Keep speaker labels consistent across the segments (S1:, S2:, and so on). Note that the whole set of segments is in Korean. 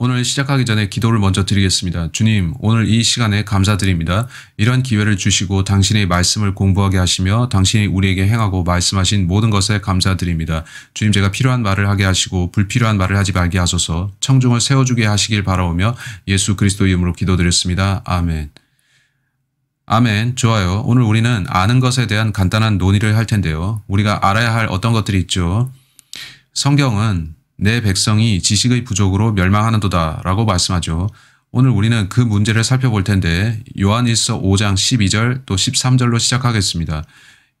S1: 오늘 시작하기 전에 기도를 먼저 드리겠습니다. 주님, 오늘 이 시간에 감사드립니다. 이런 기회를 주시고 당신의 말씀을 공부하게 하시며 당신이 우리에게 행하고 말씀하신 모든 것에 감사드립니다. 주님, 제가 필요한 말을 하게 하시고 불필요한 말을 하지 말게 하소서. 청중을 세워주게 하시길 바라오며 예수 그리스도의 이름으로 기도드렸습니다. 아멘. 아멘. 좋아요. 오늘 우리는 아는 것에 대한 간단한 논의를 할 텐데요. 우리가 알아야 할 어떤 것들이 있죠. 성경은 내 백성이 지식의 부족으로 멸망하는도다 라고 말씀하죠. 오늘 우리는 그 문제를 살펴볼 텐데 요한일서 5장 12절 또 13절로 시작하겠습니다.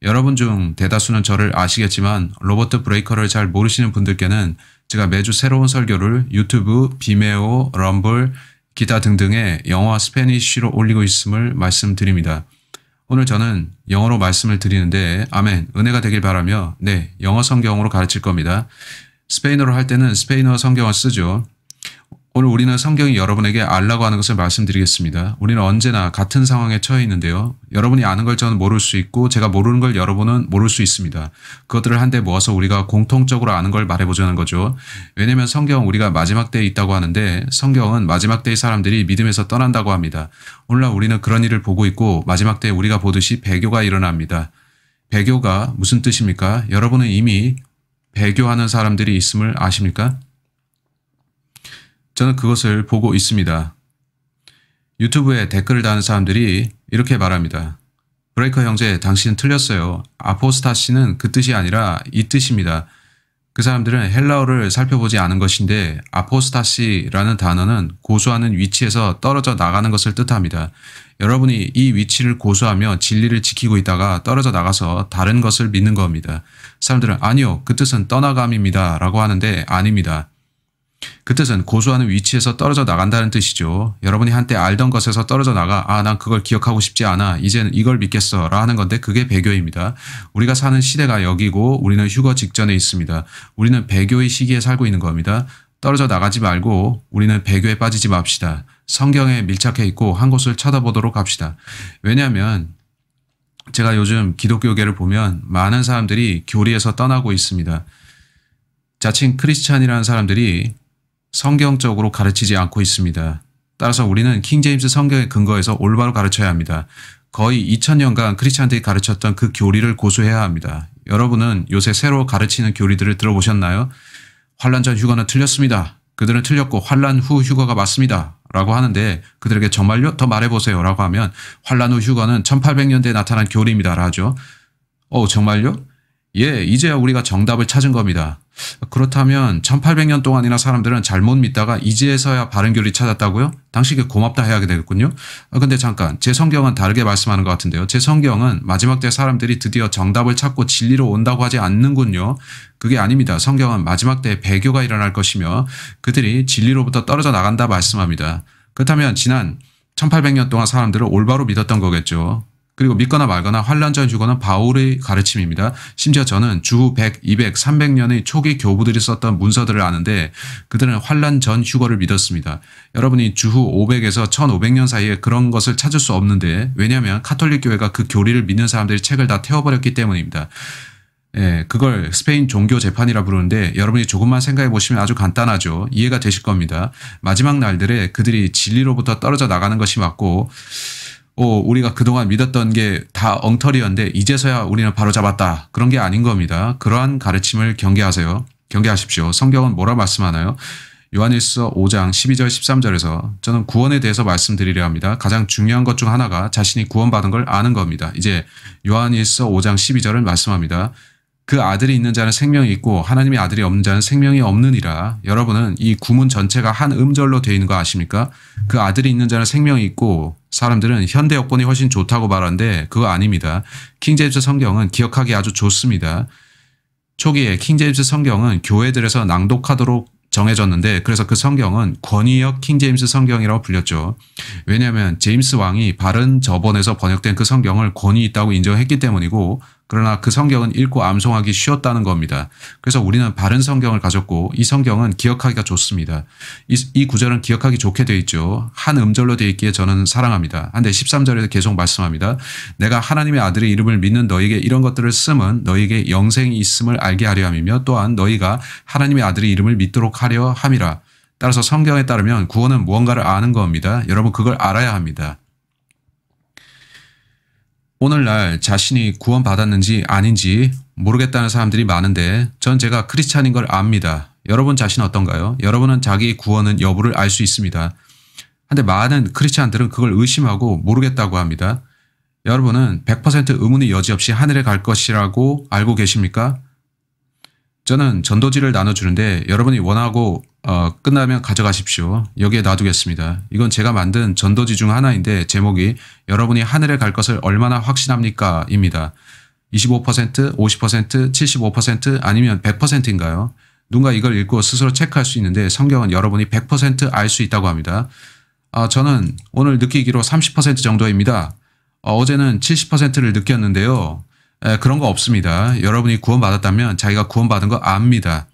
S1: 여러분 중 대다수는 저를 아시겠지만 로버트 브레이커를 잘 모르시는 분들께는 제가 매주 새로운 설교를 유튜브, 비메오, 럼블, 기타 등등의 영어와 스페니쉬로 올리고 있음을 말씀드립니다. 오늘 저는 영어로 말씀을 드리는데 아멘, 은혜가 되길 바라며 영어 성경으로 가르칠 겁니다. 스페인어로 할 때는 스페인어 성경을 쓰죠. 오늘 우리는 성경이 여러분에게 알라고 하는 것을 말씀드리겠습니다. 우리는 언제나 같은 상황에 처해 있는데요. 여러분이 아는 걸 저는 모를 수 있고 제가 모르는 걸 여러분은 모를 수 있습니다. 그것들을 한데 모아서 우리가 공통적으로 아는 걸 말해보자는 거죠. 왜냐하면 성경은 우리가 마지막 때에 있다고 하는데 성경은 마지막 때의 사람들이 믿음에서 떠난다고 합니다. 오늘날 우리는 그런 일을 보고 있고 마지막 때에 우리가 보듯이 배교가 일어납니다. 배교가 무슨 뜻입니까? 여러분은 이미 배교하는 사람들이 있음을 아십니까? 저는 그것을 보고 있습니다. 유튜브에 댓글을 다는 사람들이 이렇게 말합니다. 브레이커 형제, 당신은 틀렸어요. 아포스타시는 그 뜻이 아니라 이 뜻입니다. 그 사람들은 헬라어를 살펴보지 않은 것인데 아포스타시라는 단어는 고수하는 위치에서 떨어져 나가는 것을 뜻합니다. 여러분이 이 위치를 고수하며 진리를 지키고 있다가 떨어져 나가서 다른 것을 믿는 겁니다. 사람들은 아니요, 그 뜻은 떠나감입니다 라고 하는데 아닙니다. 그 뜻은 고수하는 위치에서 떨어져 나간다는 뜻이죠. 여러분이 한때 알던 것에서 떨어져 나가 난 그걸 기억하고 싶지 않아. 이제는 이걸 믿겠어 라 하는 건데 그게 배교입니다. 우리가 사는 시대가 여기고 우리는 휴거 직전에 있습니다. 우리는 배교의 시기에 살고 있는 겁니다. 떨어져 나가지 말고 우리는 배교에 빠지지 맙시다. 성경에 밀착해 있고 한 곳을 쳐다보도록 합시다. 왜냐하면 제가 요즘 기독교계를 보면 많은 사람들이 교리에서 떠나고 있습니다. 자칭 크리스찬이라는 사람들이 성경적으로 가르치지 않고 있습니다. 따라서 우리는 킹제임스 성경에 근거해서 올바로 가르쳐야 합니다. 거의 2000년간 크리스찬들이 가르쳤던 그 교리를 고수해야 합니다. 여러분은 요새 새로 가르치는 교리들을 들어보셨나요? 환란 전 휴거는 틀렸습니다. 그들은 틀렸고 환란 후 휴거가 맞습니다. 라고 하는데 그들에게 정말요? 더 말해보세요. 라고 하면 환란 후 휴거는 1800년대에 나타난 교리입니다. 라죠. 정말요? 예, 이제야 우리가 정답을 찾은 겁니다. 그렇다면 1800년 동안이나 사람들은 잘못 믿다가 이제서야 바른 교리 찾았다고요? 당신에게 고맙다 해야 되겠군요. 근데 잠깐, 제 성경은 다르게 말씀하는 것 같은데요. 제 성경은 마지막 때 사람들이 드디어 정답을 찾고 진리로 온다고 하지 않는군요. 그게 아닙니다. 성경은 마지막 때 배교가 일어날 것이며 그들이 진리로부터 떨어져 나간다 말씀합니다. 그렇다면 지난 1800년 동안 사람들을 올바로 믿었던 거겠죠. 그리고 믿거나 말거나 환란 전 휴거는 바울의 가르침입니다. 심지어 저는 주후 100, 200, 300년의 초기 교부들이 썼던 문서들을 아는데 그들은 환란 전 휴거를 믿었습니다. 여러분이 주후 500에서 1500년 사이에 그런 것을 찾을 수 없는데 왜냐하면 카톨릭 교회가 그 교리를 믿는 사람들이 책을 다 태워버렸기 때문입니다. 그걸 스페인 종교 재판이라 부르는데 여러분이 조금만 생각해 보시면 아주 간단하죠. 이해가 되실 겁니다. 마지막 날들에 그들이 진리로부터 떨어져 나가는 것이 맞고 우리가 그동안 믿었던 게 다 엉터리였는데 이제서야 우리는 바로 잡았다. 그런 게 아닌 겁니다. 그러한 가르침을 경계하십시오. 성경은 뭐라 말씀하나요? 요한일서 5장 12절 13절에서 저는 구원에 대해서 말씀드리려 합니다. 가장 중요한 것 중 하나가 자신이 구원받은 걸 아는 겁니다. 이제 요한일서 5장 12절을 말씀합니다. 그 아들이 있는 자는 생명이 있고 하나님의 아들이 없는 자는 생명이 없느니라. 여러분은 이 구문 전체가 한 음절로 되어 있는 거 아십니까? 그 아들이 있는 자는 생명이 있고 사람들은 현대 역본이 훨씬 좋다고 말하는데 그거 아닙니다. 킹제임스 성경은 기억하기 아주 좋습니다. 초기에 킹제임스 성경은 교회들에서 낭독하도록 정해졌는데 그래서 그 성경은 권위역 킹제임스 성경이라고 불렸죠. 왜냐하면 제임스 왕이 바른 저번에서 번역된 그 성경을 권위 있다고 인정했기 때문이고 그러나 그 성경은 읽고 암송하기 쉬웠다는 겁니다. 그래서 우리는 바른 성경을 가졌고 이 성경은 기억하기가 좋습니다. 이 구절은 기억하기 좋게 되어 있죠. 한 음절로 되어 있기에 저는 사랑합니다. 한데 13절에서 계속 말씀합니다. 내가 하나님의 아들의 이름을 믿는 너에게 이런 것들을 쓰면 너에게 영생이 있음을 알게 하려 함이며 또한 너희가 하나님의 아들의 이름을 믿도록 하려 함이라. 따라서 성경에 따르면 구원은 무언가를 아는 겁니다. 여러분 그걸 알아야 합니다. 오늘날 자신이 구원받았는지 아닌지 모르겠다는 사람들이 많은데 전 제가 크리스찬인 걸 압니다. 여러분 자신 어떤가요? 여러분은 자기 구원은 여부를 알 수 있습니다. 근데 많은 크리스찬들은 그걸 의심하고 모르겠다고 합니다. 여러분은 100% 의문의 여지없이 하늘에 갈 것이라고 알고 계십니까? 저는 전도지를 나눠주는데 여러분이 원하고 끝나면 가져가십시오. 여기에 놔두겠습니다. 이건 제가 만든 전도지 중 하나인데 제목이 여러분이 하늘에 갈 것을 얼마나 확신합니까? 입니다. 25%, 50%, 75% 아니면 100%인가요? 누군가 이걸 읽고 스스로 체크할 수 있는데 성경은 여러분이 100% 알 수 있다고 합니다. 저는 오늘 느끼기로 30% 정도입니다. 어제는 70%를 느꼈는데요. 그런 거 없습니다. 여러분이 구원받았다면 자기가 구원받은 거 압니다.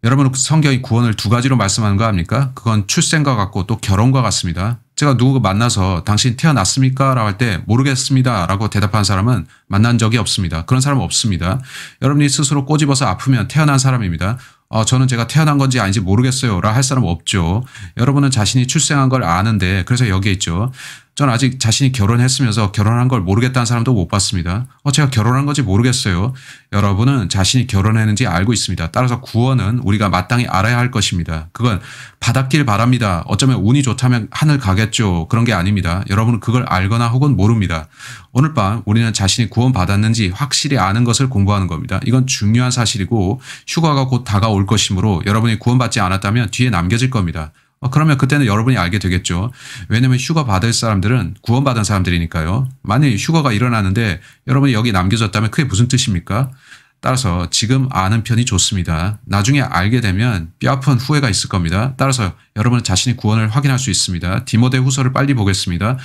S1: 여러분은 성경이 구원을 두 가지로 말씀하는 거 압니까? 그건 출생과 같고 또 결혼과 같습니다. 제가 누구 만나서 당신 태어났습니까? 라고 할 때 모르겠습니다. 라고 대답한 사람은 만난 적이 없습니다. 그런 사람은 없습니다. 여러분이 스스로 꼬집어서 아프면 태어난 사람입니다. 저는 제가 태어난 건지 아닌지 모르겠어요. 라 할 사람은 없죠. 여러분은 자신이 출생한 걸 아는데 그래서 여기에 있죠. 저는 아직 자신이 결혼했으면서 결혼한 걸 모르겠다는 사람도 못 봤습니다. 제가 결혼한 건지 모르겠어요. 여러분은 자신이 결혼했는지 알고 있습니다. 따라서 구원은 우리가 마땅히 알아야 할 것입니다. 그건 받았길 바랍니다. 어쩌면 운이 좋다면 하늘 가겠죠. 그런 게 아닙니다. 여러분은 그걸 알거나 혹은 모릅니다. 오늘 밤 우리는 자신이 구원받았는지 확실히 아는 것을 공부하는 겁니다. 이건 중요한 사실이고 휴가가 곧 다가올 것이므로 여러분이 구원받지 않았다면 뒤에 남겨질 겁니다. 그러면 그때는 여러분이 알게 되겠죠. 왜냐하면 휴가 받을 사람들은 구원받은 사람들이니까요. 만약에 휴가가 일어나는데 여러분이 여기 남겨졌다면 그게 무슨 뜻입니까? 따라서 지금 아는 편이 좋습니다. 나중에 알게 되면 뼈아픈 후회가 있을 겁니다. 따라서 여러분은 자신의 구원을 확인할 수 있습니다. 디모데후서를 빨리 보겠습니다.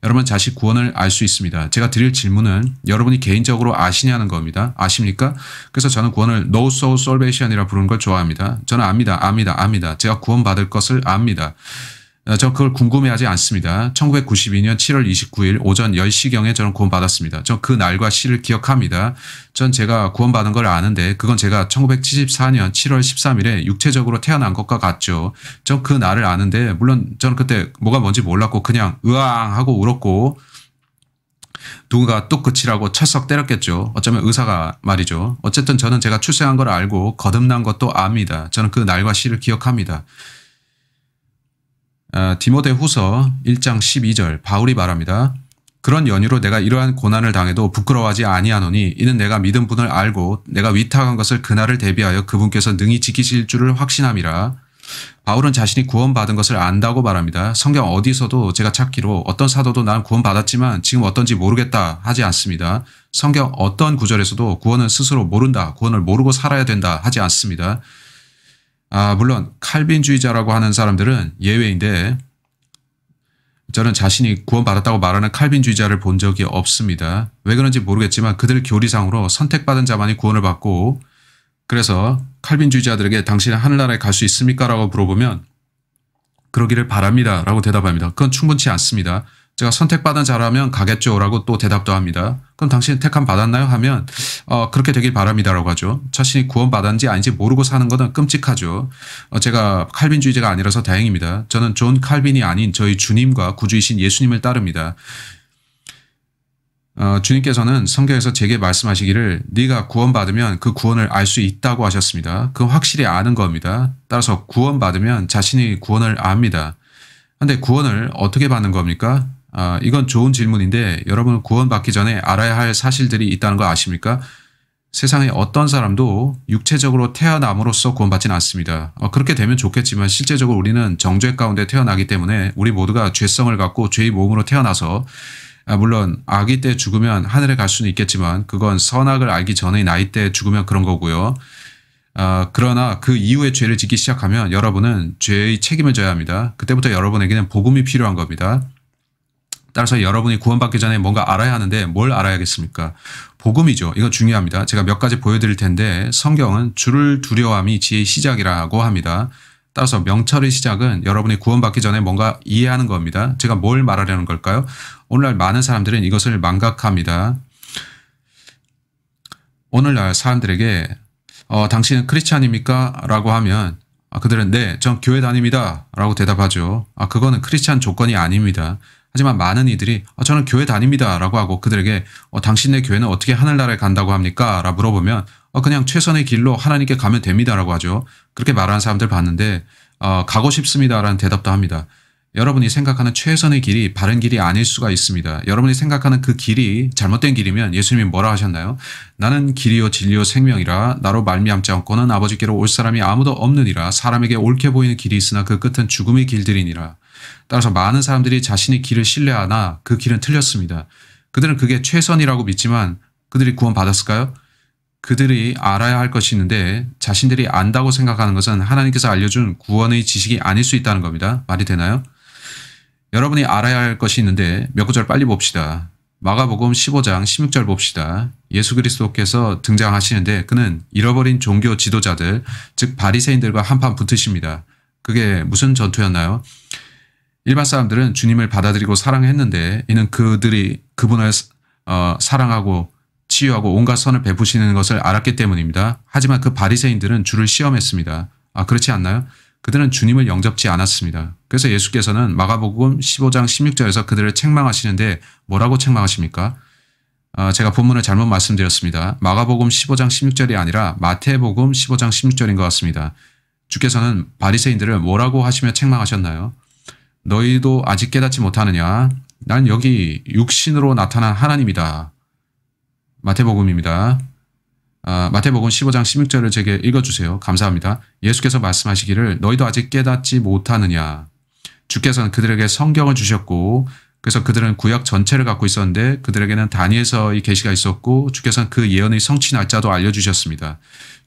S1: 여러분 자신 구원을 알 수 있습니다. 제가 드릴 질문은 여러분이 개인적으로 아시냐는 겁니다. 아십니까? 그래서 저는 구원을 No Soul Salvation이라 부르는 걸 좋아합니다. 저는 압니다. 제가 구원받을 것을 압니다. 저 그걸 궁금해하지 않습니다. 1992년 7월 29일 오전 10시경에 저는 구원받았습니다. 저 그 날과 시를 기억합니다. 전 제가 구원받은 걸 아는데 그건 제가 1974년 7월 13일에 육체적으로 태어난 것과 같죠. 전 그 날을 아는데 물론 저는 그때 뭐가 뭔지 몰랐고 그냥 으앙 하고 울었고 누군가 뚝 그치라고 철썩 때렸겠죠. 어쩌면 의사가 말이죠. 어쨌든 저는 제가 출생한 걸 알고 거듭난 것도 압니다. 저는 그 날과 시를 기억합니다. 디모데후서 1장 12절 바울이 말합니다. 그런 연유로 내가 이러한 고난을 당해도 부끄러워하지 아니하노니 이는 내가 믿은 분을 알고 내가 위탁한 것을 그날을 대비하여 그분께서 능히 지키실 줄을 확신함이라. 바울은 자신이 구원받은 것을 안다고 말합니다. 성경 어디서도 제가 찾기로 어떤 사도도 난 구원받았지만 지금 어떤지 모르겠다 하지 않습니다. 성경 어떤 구절에서도 구원은 스스로 모른다, 구원을 모르고 살아야 된다 하지 않습니다. 물론 칼빈주의자라고 하는 사람들은 예외인데 저는 자신이 구원받았다고 말하는 칼빈주의자를 본 적이 없습니다. 왜 그런지 모르겠지만 그들 교리상으로 선택받은 자만이 구원을 받고 그래서 칼빈주의자들에게 당신은 하늘나라에 갈 수 있습니까? 라고 물어보면 그러기를 바랍니다. 라고 대답합니다. 그건 충분치 않습니다. 제가 선택받은 자라면 가겠죠. 라고 또 대답도 합니다. 그럼 당신은 택함 받았나요? 하면 그렇게 되길 바랍니다. 라고 하죠. 자신이 구원받았는지 아닌지 모르고 사는 것은 끔찍하죠. 제가 칼빈주의자가 아니라서 다행입니다. 저는 존 칼빈이 아닌 저희 주님과 구주이신 예수님을 따릅니다. 주님께서는 성경에서 제게 말씀하시기를 네가 구원받으면 그 구원을 알 수 있다고 하셨습니다. 그건 확실히 아는 겁니다. 따라서 구원받으면 자신이 구원을 압니다. 그런데 구원을 어떻게 받는 겁니까? 이건 좋은 질문인데 여러분 구원받기 전에 알아야 할 사실들이 있다는 거 아십니까? 세상에 어떤 사람도 육체적으로 태어남으로써 구원받지는 않습니다. 그렇게 되면 좋겠지만 실제적으로 우리는 정죄 가운데 태어나기 때문에 우리 모두가 죄성을 갖고 죄의 몸으로 태어나서 물론 아기 때 죽으면 하늘에 갈 수는 있겠지만 그건 선악을 알기 전의 나이 때 죽으면 그런 거고요. 그러나 그 이후에 죄를 짓기 시작하면 여러분은 죄의 책임을 져야 합니다. 그때부터 여러분에게는 복음이 필요한 겁니다. 따라서 여러분이 구원받기 전에 뭔가 알아야 하는데 뭘 알아야겠습니까? 복음이죠. 이거 중요합니다. 제가 몇 가지 보여드릴 텐데 성경은 주를 두려워함이 지혜의 시작이라고 합니다. 따라서 명철의 시작은 여러분이 구원받기 전에 뭔가 이해하는 겁니다. 제가 뭘 말하려는 걸까요? 오늘날 많은 사람들은 이것을 망각합니다. 오늘날 사람들에게 당신은 크리스찬입니까? 라고 하면 그들은 네, 전 교회 다닙니다 라고 대답하죠. 그거는 크리스찬 조건이 아닙니다. 하지만 많은 이들이 저는 교회 다닙니다 라고 하고 그들에게 당신네 교회는 어떻게 하늘나라에 간다고 합니까? 라고 물어보면 그냥 최선의 길로 하나님께 가면 됩니다 라고 하죠. 그렇게 말하는 사람들 봤는데 가고 싶습니다 라는 대답도 합니다. 여러분이 생각하는 최선의 길이 바른 길이 아닐 수가 있습니다. 여러분이 생각하는 그 길이 잘못된 길이면 예수님이 뭐라 하셨나요? 나는 길이요 진리요 생명이라 나로 말미암지 않고는 아버지께로 올 사람이 아무도 없느니라. 사람에게 옳게 보이는 길이 있으나 그 끝은 죽음의 길들이니라. 따라서 많은 사람들이 자신의 길을 신뢰하나 그 길은 틀렸습니다. 그들은 그게 최선이라고 믿지만 그들이 구원받았을까요? 그들이 알아야 할 것이 있는데 자신들이 안다고 생각하는 것은 하나님께서 알려준 구원의 지식이 아닐 수 있다는 겁니다. 말이 되나요? 여러분이 알아야 할 것이 있는데 몇 구절 빨리 봅시다. 마가복음 15장 16절 봅시다. 예수 그리스도께서 등장하시는데 그는 잃어버린 종교 지도자들, 즉 바리새인들과 한판 붙으십니다. 그게 무슨 전투였나요? 일반 사람들은 주님을 받아들이고 사랑했는데 이는 그들이 그분을 사랑하고 치유하고 온갖 선을 베푸시는 것을 알았기 때문입니다. 하지만 그 바리새인들은 주를 시험했습니다. 그렇지 않나요? 그들은 주님을 영접지 않았습니다. 그래서 예수께서는 마가복음 15장 16절에서 그들을 책망하시는데 뭐라고 책망하십니까? 제가 본문을 잘못 말씀드렸습니다. 마가복음 15장 16절이 아니라 마태복음 15장 16절인 것 같습니다. 주께서는 바리새인들을 뭐라고 하시며 책망하셨나요? 너희도 아직 깨닫지 못하느냐? 난 여기 육신으로 나타난 하나님이다. 마태복음입니다. 마태복음 15장 16절을 제게 읽어주세요. 감사합니다. 예수께서 말씀하시기를 너희도 아직 깨닫지 못하느냐. 주께서는 그들에게 성경을 주셨고 그래서 그들은 구약 전체를 갖고 있었는데 그들에게는 다니엘서의 계시가 있었고 주께서는 그 예언의 성취 날짜도 알려주셨습니다.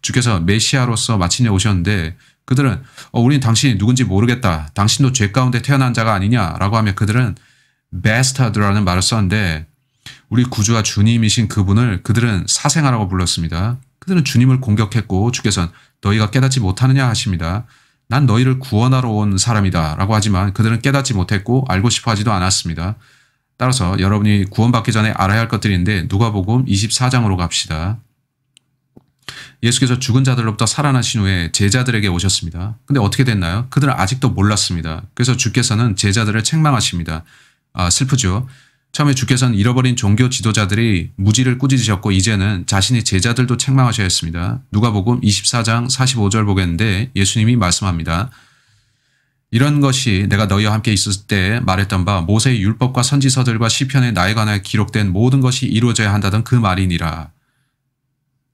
S1: 주께서 메시아로서 마침내 오셨는데 그들은 우린 당신이 누군지 모르겠다. 당신도 죄 가운데 태어난 자가 아니냐라고 하며 그들은 bastard라는 말을 썼는데 우리 구주와 주님이신 그분을 그들은 사생아라고 불렀습니다. 그들은 주님을 공격했고 주께서는 너희가 깨닫지 못하느냐 하십니다. 난 너희를 구원하러 온 사람이다 라고 하지만 그들은 깨닫지 못했고 알고 싶어 하지도 않았습니다. 따라서 여러분이 구원받기 전에 알아야 할 것들인데 누가복음 24장으로 갑시다. 예수께서 죽은 자들로부터 살아나신 후에 제자들에게 오셨습니다. 근데 어떻게 됐나요? 그들은 아직도 몰랐습니다. 그래서 주께서는 제자들을 책망하십니다. 슬프죠. 처음에 주께서는 잃어버린 종교 지도자들이 무지를 꾸짖으셨고 이제는 자신의 제자들도 책망하셔야 했습니다. 누가복음 24장 45절 보겠는데 예수님이 말씀합니다. 이런 것이 내가 너희와 함께 있을 때 말했던 바 모세의 율법과 선지서들과 시편에 나에 관하여 기록된 모든 것이 이루어져야 한다던 그 말이니라.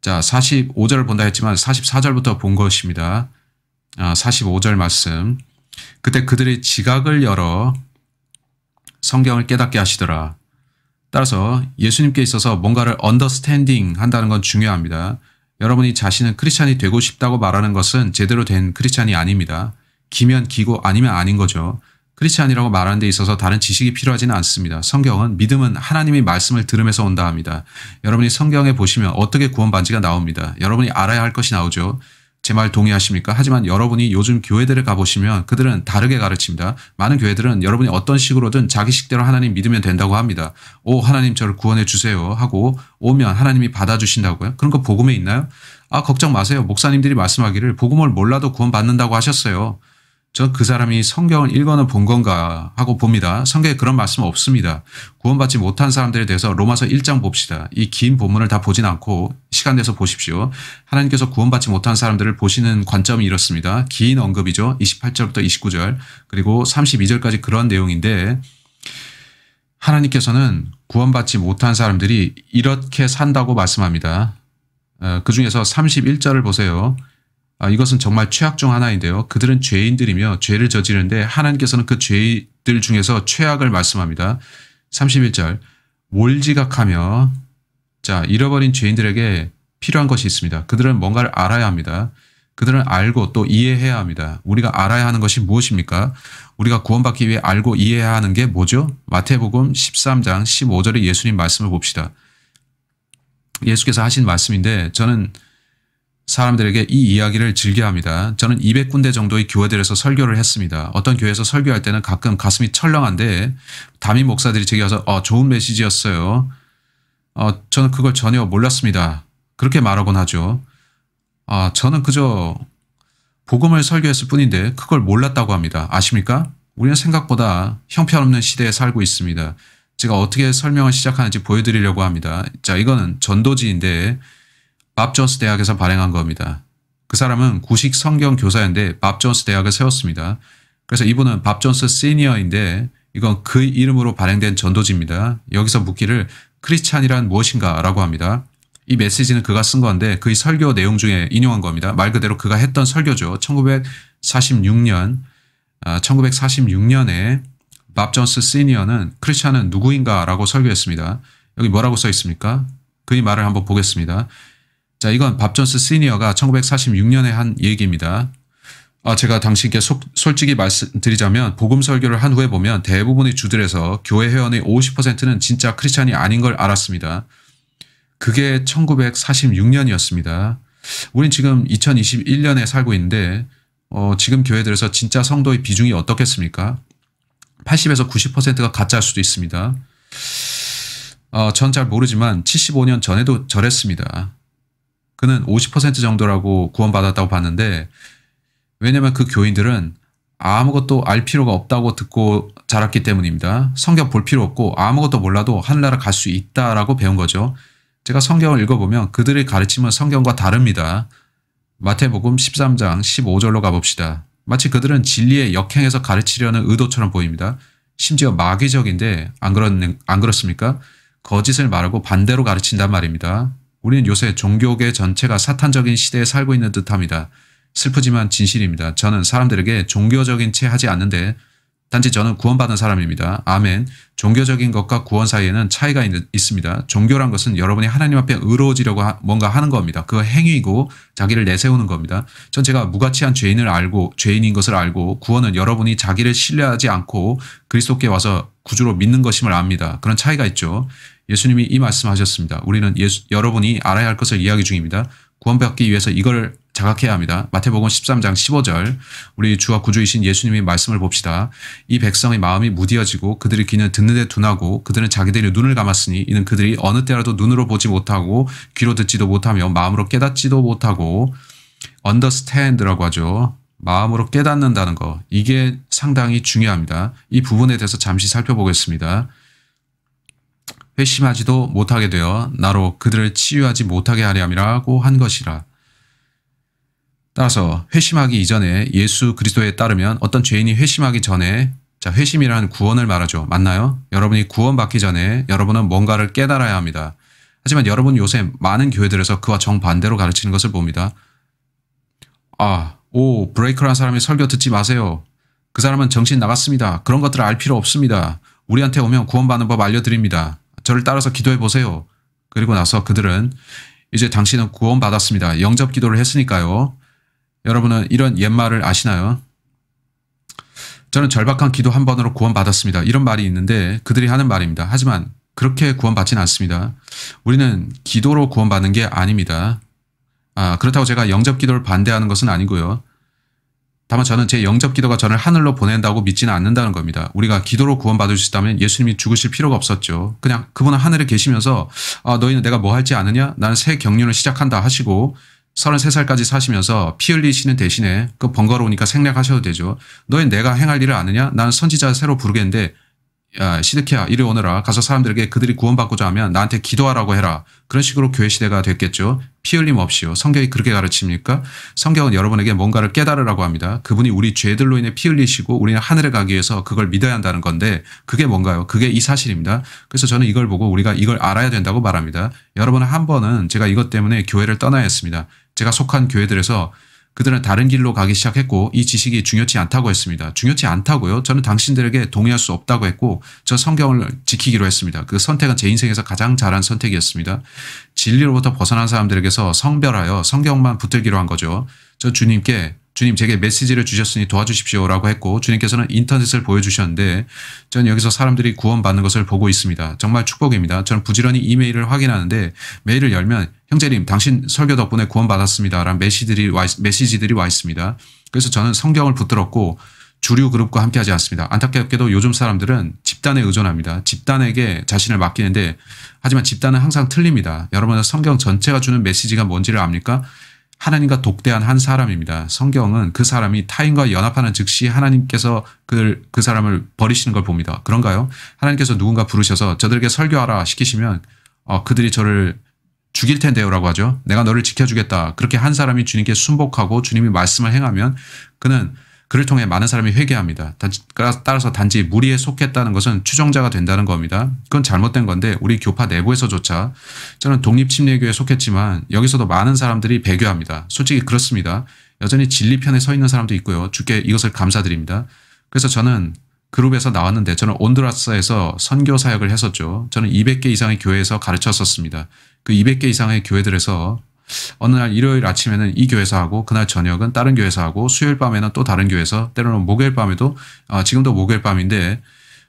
S1: 자, 45절을 본다 했지만 44절부터 본 것입니다. 45절 말씀. 그때 그들의 지각을 열어 성경을 깨닫게 하시더라. 따라서 예수님께 있어서 뭔가를 언더스탠딩 한다는 건 중요합니다. 여러분이 자신은 크리스찬이 되고 싶다고 말하는 것은 제대로 된 크리스찬이 아닙니다. 기면 기고 아니면 아닌 거죠. 크리스찬이라고 말하는 데 있어서 다른 지식이 필요하지는 않습니다. 성경은 믿음은 하나님의 말씀을 들으면서 온다 합니다. 여러분이 성경에 보시면 어떻게 구원받는지가 나옵니다. 여러분이 알아야 할 것이 나오죠. 제 말 동의하십니까? 하지만 여러분이 요즘 교회들을 가보시면 그들은 다르게 가르칩니다. 많은 교회들은 여러분이 어떤 식으로든 자기 식대로 하나님 믿으면 된다고 합니다. 하나님 저를 구원해 주세요 하고 오면 하나님이 받아주신다고요? 그런 거 복음에 있나요? 걱정 마세요. 목사님들이 말씀하기를 복음을 몰라도 구원받는다고 하셨어요. 전 그 사람이 성경을 읽어는 본 건가 하고 봅니다. 성경에 그런 말씀 없습니다. 구원받지 못한 사람들에 대해서 로마서 1장 봅시다. 이 긴 본문을 다 보진 않고 시간 내서 보십시오. 하나님께서 구원받지 못한 사람들을 보시는 관점이 이렇습니다. 긴 언급이죠. 28절부터 29절 그리고 32절까지 그런 내용인데 하나님께서는 구원받지 못한 사람들이 이렇게 산다고 말씀합니다. 그 중에서 31절을 보세요. 이것은 정말 최악 중 하나인데요. 그들은 죄인들이며 죄를 저지르는데 하나님께서는 그 죄들 중에서 최악을 말씀합니다. 31절 몰지각하며 잃어버린 죄인들에게 필요한 것이 있습니다. 그들은 뭔가를 알아야 합니다. 그들은 알고 또 이해해야 합니다. 우리가 알아야 하는 것이 무엇입니까? 우리가 구원받기 위해 알고 이해해야 하는 게 뭐죠? 마태복음 13장 15절의 예수님 말씀을 봅시다. 예수께서 하신 말씀인데 저는 사람들에게 이 이야기를 즐겨합니다. 저는 200군데 정도의 교회들에서 설교를 했습니다. 어떤 교회에서 설교할 때는 가끔 가슴이 철렁한데 담임 목사들이 제게 와서 좋은 메시지였어요. 저는 그걸 전혀 몰랐습니다. 그렇게 말하곤 하죠. 저는 그저 복음을 설교했을 뿐인데 그걸 몰랐다고 합니다. 아십니까? 우리는 생각보다 형편없는 시대에 살고 있습니다. 제가 어떻게 설명을 시작하는지 보여드리려고 합니다. 자, 이거는 전도지인데 밥 존스 대학에서 발행한 겁니다. 그 사람은 구식 성경 교사였는데 밥 존스 대학을 세웠습니다. 그래서 이분은 밥 존스 시니어인데 이건 그 이름으로 발행된 전도지입니다. 여기서 묻기를 크리스찬이란 무엇인가 라고 합니다. 이 메시지는 그가 쓴 건데 그의 설교 내용 중에 인용한 겁니다. 말 그대로 그가 했던 설교죠. 1946년에 밥 존스 시니어는 크리스찬은 누구인가 라고 설교했습니다. 여기 뭐라고 써 있습니까? 그의 말을 한번 보겠습니다. 자, 이건 밥 존스 시니어가 1946년에 한 얘기입니다. 제가 당신께 솔직히 말씀드리자면 복음 설교를 한 후에 보면 대부분의 주들에서 교회 회원의 50%는 진짜 크리스찬이 아닌 걸 알았습니다. 그게 1946년이었습니다. 우린 지금 2021년에 살고 있는데 지금 교회들에서 진짜 성도의 비중이 어떻겠습니까? 80에서 90%가 가짜일 수도 있습니다. 전 잘 모르지만 75년 전에도 저랬습니다. 그는 50% 정도라고 구원받았다고 봤는데 왜냐하면 그 교인들은 아무것도 알 필요가 없다고 듣고 자랐기 때문입니다. 성경 볼 필요 없고 아무것도 몰라도 하늘나라 갈 수 있다라고 배운 거죠. 제가 성경을 읽어보면 그들의 가르침은 성경과 다릅니다. 마태복음 13장 15절로 가봅시다. 마치 그들은 진리에 역행해서 가르치려는 의도처럼 보입니다. 심지어 마귀적인데 안 그렇습니까? 거짓을 말하고 반대로 가르친단 말입니다. 우리는 요새 종교계 전체가 사탄적인 시대에 살고 있는 듯합니다. 슬프지만 진실입니다. 저는 사람들에게 종교적인 채 하지 않는데 단지 저는 구원받은 사람입니다. 아멘. 종교적인 것과 구원 사이에는 차이가 있습니다. 종교란 것은 여러분이 하나님 앞에 의로워지려고 뭔가 하는 겁니다. 그거 행위이고 자기를 내세우는 겁니다. 전 제가 무가치한 죄인인 것을 알고 구원은 여러분이 자기를 신뢰하지 않고 그리스도께 와서 구주로 믿는 것임을 압니다. 그런 차이가 있죠. 예수님이 이 말씀하셨습니다. 우리는 여러분이 알아야 할 것을 이야기 중입니다. 구원받기 위해서 이걸 자각해야 합니다. 마태복음 13장 15절 우리 주와 구주이신 예수님의 말씀을 봅시다. 이 백성의 마음이 무디어지고 그들의 귀는 듣는 데 둔하고 그들은 자기들의 눈을 감았으니 이는 그들이 어느 때라도 눈으로 보지 못하고 귀로 듣지도 못하며 마음으로 깨닫지도 못하고 understand라고 하죠. 마음으로 깨닫는다는 거. 이게 상당히 중요합니다. 이 부분에 대해서 잠시 살펴보겠습니다. 회심하지도 못하게 되어 나로 그들을 치유하지 못하게 하려 함이라고 한 것이라. 따라서 회심하기 이전에 예수 그리스도에 따르면 어떤 죄인이 회심하기 전에 회심이라는 구원을 말하죠. 맞나요? 여러분이 구원받기 전에 여러분은 뭔가를 깨달아야 합니다. 하지만 여러분 요새 많은 교회들에서 그와 정반대로 가르치는 것을 봅니다. 브레이커라는 사람이 설교 듣지 마세요. 그 사람은 정신 나갔습니다. 그런 것들을 알 필요 없습니다. 우리한테 오면 구원받는 법 알려드립니다. 저를 따라서 기도해 보세요. 그리고 나서 그들은 이제 당신은 구원받았습니다. 영접 기도를 했으니까요. 여러분은 이런 옛말을 아시나요? 저는 절박한 기도 한 번으로 구원받았습니다. 이런 말이 있는데 그들이 하는 말입니다. 하지만 그렇게 구원받지는 않습니다. 우리는 기도로 구원받는 게 아닙니다. 그렇다고 제가 영접 기도를 반대하는 것은 아니고요. 다만 저는 제 영접 기도가 저를 하늘로 보낸다고 믿지는 않는다는 겁니다. 우리가 기도로 구원받을 수 있다면 예수님이 죽으실 필요가 없었죠. 그냥 그분은 하늘에 계시면서 너희는 내가 뭐 할지 아느냐? 나는 새 경륜을 시작한다 하시고 33살까지 사시면서 피 흘리시는 대신에 그 번거로우니까 생략하셔도 되죠. 너희 내가 행할 일을 아느냐? 나는 선지자 새로 부르겠는데 시드키야 이리 오너라. 가서 사람들에게 그들이 구원받고자 하면 나한테 기도하라고 해라. 그런 식으로 교회 시대가 됐겠죠. 피 흘림 없이요. 성경이 그렇게 가르칩니까? 성경은 여러분에게 뭔가를 깨달으라고 합니다. 그분이 우리 죄들로 인해 피 흘리시고 우리는 하늘에 가기 위해서 그걸 믿어야 한다는 건데 그게 뭔가요? 그게 이 사실입니다. 그래서 저는 이걸 보고 우리가 이걸 알아야 된다고 말합니다. 여러분은 한 번은 제가 이것 때문에 교회를 떠나야 했습니다. 제가 속한 교회들에서 그들은 다른 길로 가기 시작했고 이 지식이 중요치 않다고 했습니다. 중요치 않다고요? 저는 당신들에게 동의할 수 없다고 했고 저 성경을 지키기로 했습니다. 그 선택은 제 인생에서 가장 잘한 선택이었습니다. 진리로부터 벗어난 사람들에게서 성별하여 성경만 붙들기로 한 거죠. 저 주님께 주님 제게 메시지를 주셨으니 도와주십시오라고 했고 주님께서는 인터넷을 보여주셨는데 저는 여기서 사람들이 구원받는 것을 보고 있습니다. 정말 축복입니다. 저는 부지런히 이메일을 확인하는데 메일을 열면 형제님 당신 설교 덕분에 구원받았습니다 라는 메시지들이 와 있습니다. 그래서 저는 성경을 붙들었고 주류 그룹과 함께하지 않습니다. 안타깝게도 요즘 사람들은 집단에 의존합니다. 집단에게 자신을 맡기는데 하지만 집단은 항상 틀립니다. 여러분은 성경 전체가 주는 메시지가 뭔지를 압니까? 하나님과 독대한 한 사람입니다. 성경은 그 사람이 타인과 연합하는 즉시 하나님께서 그 사람을 버리시는 걸 봅니다. 그런가요? 하나님께서 누군가 부르셔서 저들에게 설교하라 시키시면 그들이 저를 죽일 텐데요 라고 하죠. 내가 너를 지켜주겠다. 그렇게 한 사람이 주님께 순복하고 주님이 말씀을 행하면 그를 통해 많은 사람이 회개합니다. 따라서 단지 무리에 속했다는 것은 추종자가 된다는 겁니다. 그건 잘못된 건데 우리 교파 내부에서조차 저는 독립침례교회에 속했지만 여기서도 많은 사람들이 배교합니다. 솔직히 그렇습니다. 여전히 진리 편에 서 있는 사람도 있고요. 주께 이것을 감사드립니다. 그래서 저는 그룹에서 나왔는데 저는 온두라스에서 선교 사역을 했었죠. 저는 200개 이상의 교회에서 가르쳤었습니다. 그 200개 이상의 교회들에서 어느 날 일요일 아침에는 이 교회에서 하고 그날 저녁은 다른 교회에서 하고 수요일 밤에는 또 다른 교회에서 때로는 목요일 밤에도 지금도 목요일 밤인데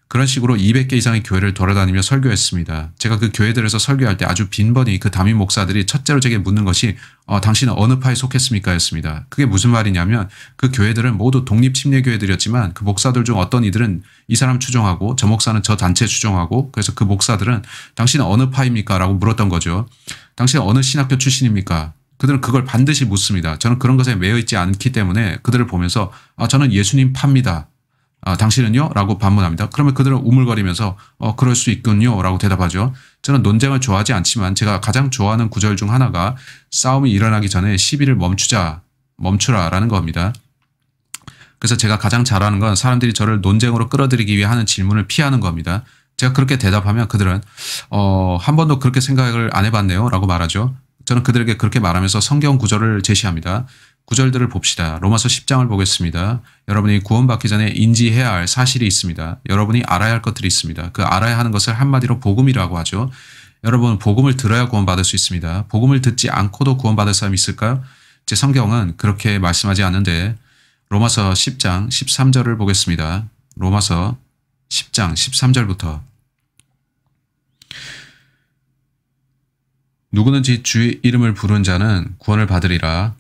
S1: 그런 식으로 200개 이상의 교회를 돌아다니며 설교했습니다. 제가 그 교회들에서 설교할 때 아주 빈번히 그 담임 목사들이 첫째로 제게 묻는 것이 당신은 어느 파에 속했습니까? 였습니다. 그게 무슨 말이냐면 그 교회들은 모두 독립침례교회들이었지만 그 목사들 중 어떤 이들은 이 사람 추종하고 저 목사는 저 단체 추종하고 그래서 그 목사들은 당신은 어느 파입니까? 라고 물었던 거죠. 당신은 어느 신학교 출신입니까? 그들은 그걸 반드시 묻습니다. 저는 그런 것에 매여 있지 않기 때문에 그들을 보면서 저는 예수님 파입니다. 당신은요? 라고 반문합니다. 그러면 그들은 우물거리면서 그럴 수 있군요 라고 대답하죠. 저는 논쟁을 좋아하지 않지만 제가 가장 좋아하는 구절 중 하나가 싸움이 일어나기 전에 시비를 멈추라 라는 겁니다. 그래서 제가 가장 잘하는 건 사람들이 저를 논쟁으로 끌어들이기 위해 하는 질문을 피하는 겁니다. 제가 그렇게 대답하면 그들은 한 번도 그렇게 생각을 안 해봤네요 라고 말하죠. 저는 그들에게 그렇게 말하면서 성경 구절을 제시합니다. 구절들을 봅시다. 로마서 10장을 보겠습니다. 여러분이 구원받기 전에 인지해야 할 사실이 있습니다. 여러분이 알아야 할 것들이 있습니다. 그 알아야 하는 것을 한마디로 복음이라고 하죠. 여러분 복음을 들어야 구원받을 수 있습니다. 복음을 듣지 않고도 구원받을 사람이 있을까요? 제 성경은 그렇게 말씀하지 않는데 로마서 10장 13절을 보겠습니다. 로마서 10장 13절부터 누구든지 주의 이름을 부른 자는 구원을 받으리라.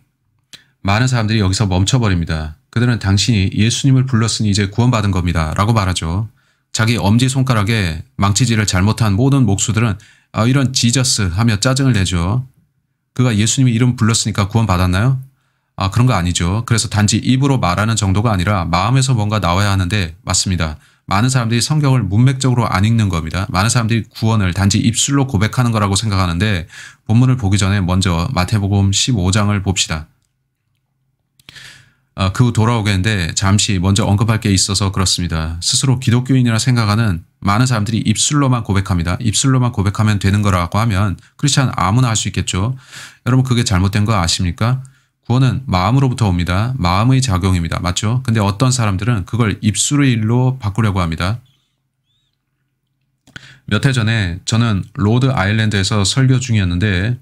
S1: 많은 사람들이 여기서 멈춰버립니다. 그들은 당신이 예수님을 불렀으니 이제 구원받은 겁니다. 라고 말하죠. 자기 엄지손가락에 망치질을 잘못한 모든 목수들은 이런 지저스 하며 짜증을 내죠. 그가 예수님의 이름 불렀으니까 구원받았나요? 그런 거 아니죠. 그래서 단지 입으로 말하는 정도가 아니라 마음에서 뭔가 나와야 하는데 맞습니다. 많은 사람들이 성경을 문맥적으로 안 읽는 겁니다. 많은 사람들이 구원을 단지 입술로 고백하는 거라고 생각하는데 본문을 보기 전에 먼저 마태복음 15장을 봅시다. 그 후 돌아오겠는데 잠시 먼저 언급할 게 있어서 그렇습니다. 스스로 기독교인이라 생각하는 많은 사람들이 입술로만 고백합니다. 입술로만 고백하면 되는 거라고 하면 크리스찬 아무나 할 수 있겠죠. 여러분 그게 잘못된 거 아십니까? 구원은 마음으로부터 옵니다. 마음의 작용입니다. 맞죠? 근데 어떤 사람들은 그걸 입술의 일로 바꾸려고 합니다. 몇 해 전에 저는 로드 아일랜드에서 설교 중이었는데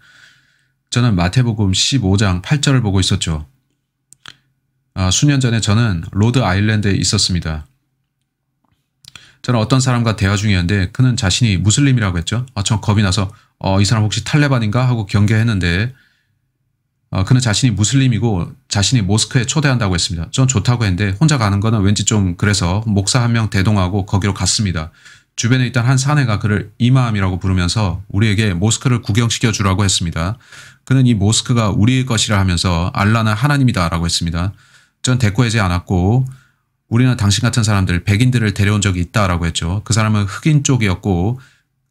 S1: 저는 마태복음 15장 8절을 보고 있었죠. 수년 전에 저는 로드 아일랜드에 있었습니다. 저는 어떤 사람과 대화 중이었는데 그는 자신이 무슬림이라고 했죠. 전 겁이 나서 이 사람 혹시 탈레반인가 하고 경계했는데 그는 자신이 무슬림이고 자신이 모스크에 초대한다고 했습니다. 전 좋다고 했는데 혼자 가는 거는 왠지 좀 그래서 목사 한 명 대동하고 거기로 갔습니다. 주변에 있던 한 사내가 그를 이마암이라고 부르면서 우리에게 모스크를 구경시켜 주라고 했습니다. 그는 이 모스크가 우리의 것이라 하면서 알라는 하나님이다 라고 했습니다. 전 대꾸하지 않았고 우리는 당신 같은 사람들 백인들을 데려온 적이 있다라고 했죠. 그 사람은 흑인 쪽이었고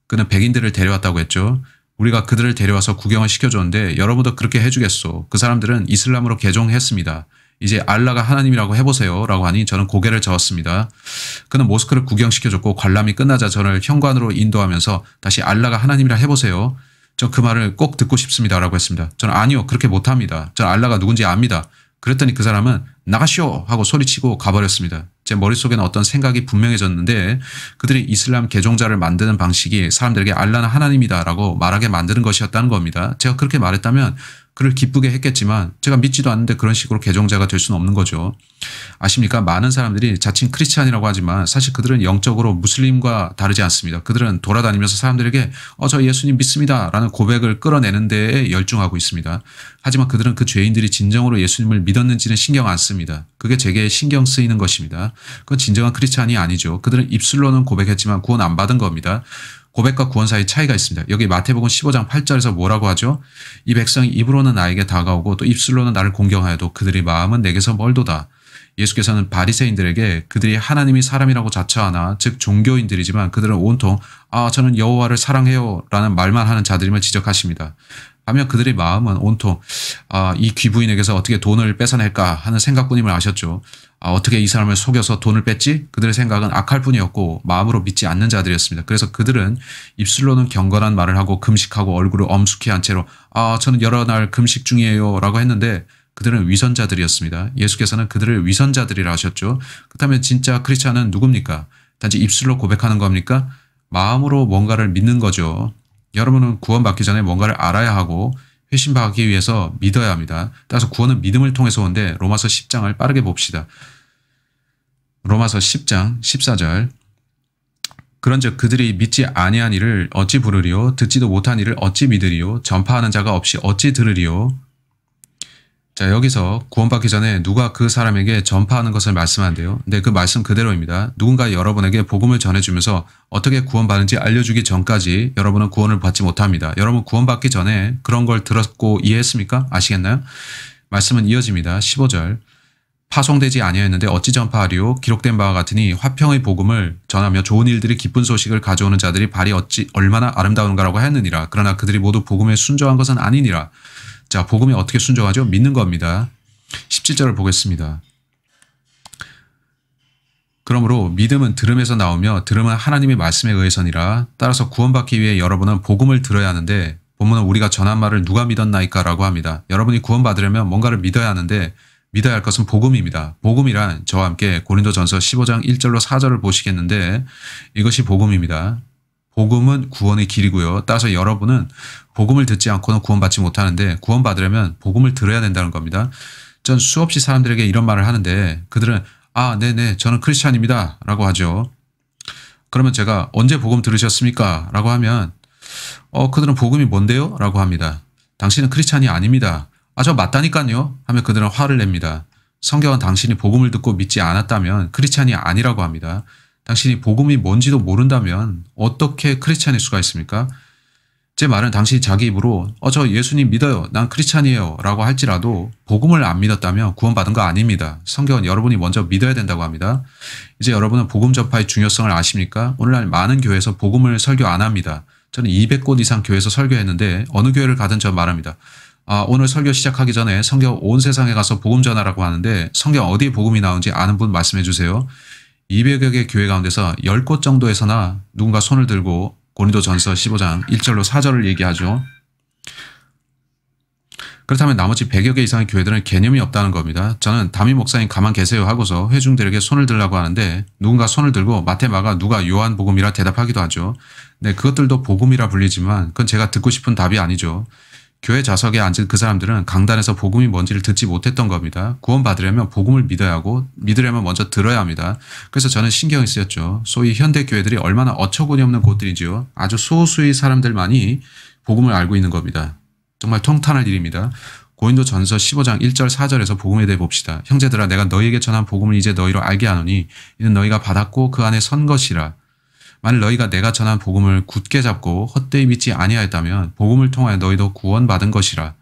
S1: 그는 백인들을 데려왔다고 했죠. 우리가 그들을 데려와서 구경을 시켜줬는데 여러분도 그렇게 해주겠소. 그 사람들은 이슬람으로 개종했습니다. 이제 알라가 하나님이라고 해보세요 라고 하니 저는 고개를 저었습니다. 그는 모스크를 구경시켜줬고 관람이 끝나자 저를 현관으로 인도하면서 다시 알라가 하나님이라 해보세요. 전 그 말을 꼭 듣고 싶습니다 라고 했습니다. 저는 아니요 그렇게 못합니다. 전 알라가 누군지 압니다. 그랬더니 그 사람은 나가시오 하고 소리치고 가버렸습니다. 제 머릿속에는 어떤 생각이 분명해졌는데 그들이 이슬람 개종자를 만드는 방식이 사람들에게 알라는 하나님이다 라고 말하게 만드는 것이었다는 겁니다. 제가 그렇게 말했다면 그를 기쁘게 했겠지만 제가 믿지도 않는데 그런 식으로 개종자가 될 수는 없는 거죠. 아십니까? 많은 사람들이 자칭 크리스찬이라고 하지만 사실 그들은 영적으로 무슬림과 다르지 않습니다. 그들은 돌아다니면서 사람들에게 저 예수님 믿습니다 라는 고백을 끌어내는 데에 열중하고 있습니다. 하지만 그들은 그 죄인들이 진정으로 예수님을 믿었는지는 신경 안 씁니다. 그게 제게 신경 쓰이는 것입니다. 그건 진정한 크리스찬이 아니죠. 그들은 입술로는 고백했지만 구원 안 받은 겁니다. 고백과 구원 사이 차이가 있습니다. 여기 마태복음 15장 8절에서 뭐라고 하죠? 이 백성이 입으로는 나에게 다가오고 또 입술로는 나를 공경하여도 그들의 마음은 내게서 멀도다. 예수께서는 바리새인들에게 그들이 하나님이 사람이라고 자처하나 즉 종교인들이지만 그들은 온통 저는 여호와를 사랑해요 라는 말만 하는 자들임을 지적하십니다. 반면 그들의 마음은 온통 이 귀부인에게서 어떻게 돈을 뺏어낼까 하는 생각뿐임을 아셨죠. 어떻게 이 사람을 속여서 돈을 뺐지? 그들의 생각은 악할 뿐이었고 마음으로 믿지 않는 자들이었습니다. 그래서 그들은 입술로는 경건한 말을 하고 금식하고 얼굴을 엄숙히 한 채로 저는 여러 날 금식 중이에요 라고 했는데 그들은 위선자들이었습니다. 예수께서는 그들을 위선자들이라 하셨죠. 그렇다면 진짜 크리스찬은 누굽니까? 단지 입술로 고백하는 겁니까? 마음으로 뭔가를 믿는 거죠. 여러분은 구원받기 전에 뭔가를 알아야 하고 회심받기 위해서 믿어야 합니다. 따라서 구원은 믿음을 통해서 오는데 로마서 10장을 빠르게 봅시다. 로마서 10장 14절 그런즉 그들이 믿지 아니한 이를 어찌 부르리요? 듣지도 못한 이를 어찌 믿으리요? 전파하는 자가 없이 어찌 들으리요? 자, 여기서 구원받기 전에 누가 그 사람에게 전파하는 것을 말씀하는데요. 근데 그 말씀 그대로입니다. 누군가 여러분에게 복음을 전해주면서 어떻게 구원받는지 알려주기 전까지 여러분은 구원을 받지 못합니다. 여러분 구원받기 전에 그런 걸 들었고 이해했습니까? 아시겠나요? 말씀은 이어집니다. 15절 파송되지 아니하였는데 어찌 전파하리요? 기록된 바와 같으니 화평의 복음을 전하며 좋은 일들이 기쁜 소식을 가져오는 자들이 발이 어찌 얼마나 아름다운가라고 하였느니라. 그러나 그들이 모두 복음에 순종한 것은 아니니라. 자, 복음에 어떻게 순종하죠? 믿는 겁니다. 17절을 보겠습니다. 그러므로 믿음은 들음에서 나오며 들음은 하나님의 말씀에 의해서니라. 따라서 구원받기 위해 여러분은 복음을 들어야 하는데 본문은 우리가 전한 말을 누가 믿었나이까 라고 합니다. 여러분이 구원받으려면 뭔가를 믿어야 하는데 믿어야 할 것은 복음입니다. 복음이란 저와 함께 고린도전서 15장 1절로 4절을 보시겠는데 이것이 복음입니다. 복음은 구원의 길이고요. 따라서 여러분은 복음을 듣지 않고는 구원받지 못하는데 구원받으려면 복음을 들어야 된다는 겁니다. 전 수없이 사람들에게 이런 말을 하는데 그들은 네네 저는 크리스찬입니다 라고 하죠. 그러면 제가 언제 복음 들으셨습니까? 라고 하면 그들은 복음이 뭔데요? 라고 합니다. 당신은 크리스찬이 아닙니다. 저 맞다니까요 하면 그들은 화를 냅니다. 성경은 당신이 복음을 듣고 믿지 않았다면 크리스찬이 아니라고 합니다. 당신이 복음이 뭔지도 모른다면 어떻게 크리스찬일 수가 있습니까? 제 말은 당신이 자기 입으로 저 예수님 믿어요. 난 크리스찬이에요. 라고 할지라도 복음을 안 믿었다면 구원받은 거 아닙니다. 성경은 여러분이 먼저 믿어야 된다고 합니다. 이제 여러분은 복음 전파의 중요성을 아십니까? 오늘날 많은 교회에서 복음을 설교 안 합니다. 저는 200곳 이상 교회에서 설교했는데 어느 교회를 가든 저 말합니다. 오늘 설교 시작하기 전에 성경 온 세상에 가서 복음 전하라고 하는데 성경 어디에 복음이 나오는지 아는 분 말씀해 주세요. 200여 개 교회 가운데서 10곳 정도에서나 누군가 손을 들고 고린도전서 15장 1절로 4절을 얘기하죠. 그렇다면 나머지 100여 개 이상의 교회들은 개념이 없다는 겁니다. 저는 담임 목사님 가만 계세요 하고서 회중들에게 손을 들라고 하는데 누군가 손을 들고 마태, 마가, 누가, 요한 복음이라 대답하기도 하죠. 네, 그것들도 복음이라 불리지만 그건 제가 듣고 싶은 답이 아니죠. 교회 좌석에 앉은 그 사람들은 강단에서 복음이 뭔지를 듣지 못했던 겁니다. 구원받으려면 복음을 믿어야 하고 믿으려면 먼저 들어야 합니다. 그래서 저는 신경이 쓰였죠. 소위 현대 교회들이 얼마나 어처구니 없는 곳들이지요. 아주 소수의 사람들만이 복음을 알고 있는 겁니다. 정말 통탄할 일입니다. 고린도전서 15장 1절 4절에서 복음에 대해 봅시다. 형제들아 내가 너희에게 전한 복음을 이제 너희로 알게 하노니 이는 너희가 받았고 그 안에 선 것이라. 만일 너희가 내가 전한 복음을 굳게 잡고 헛되이 믿지 아니하였다면 복음을 통하여 너희도 구원받은 것이라.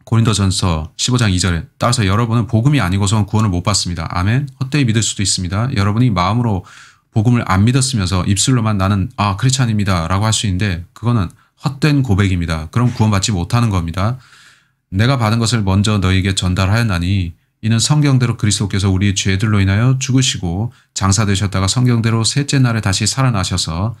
S1: 고린도전서 15장 2절에 따라서 여러분은 복음이 아니고서는 구원을 못 받습니다. 아멘. 헛되이 믿을 수도 있습니다. 여러분이 마음으로 복음을 안 믿었으면서 입술로만 나는 크리스찬입니다 라고 할 수 있는데 그거는 헛된 고백입니다. 그럼 구원받지 못하는 겁니다. 내가 받은 것을 먼저 너희에게 전달하였나니 이는 성경대로 그리스도께서 우리의 죄들로 인하여 죽으시고 장사되셨다가 성경대로 셋째 날에 다시 살아나셔서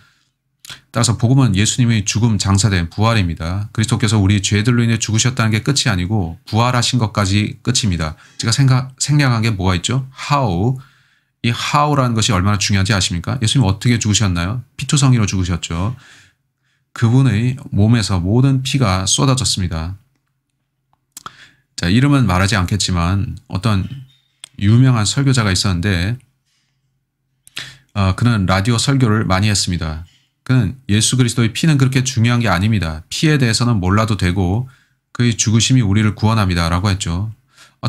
S1: 따라서 복음은 예수님의 죽음 장사된 부활입니다. 그리스도께서 우리의 죄들로 인해 죽으셨다는 게 끝이 아니고 부활하신 것까지 끝입니다. 제가 생략한 게 뭐가 있죠? How. 이 how라는 것이 얼마나 중요한지 아십니까? 예수님 어떻게 죽으셨나요? 피투성이로 죽으셨죠. 그분의 몸에서 모든 피가 쏟아졌습니다. 자, 이름은 말하지 않겠지만 어떤 유명한 설교자가 있었는데 그는 라디오 설교를 많이 했습니다. 그는 예수 그리스도의 피는 그렇게 중요한 게 아닙니다. 피에 대해서는 몰라도 되고 그의 죽으심이 우리를 구원합니다 라고 했죠.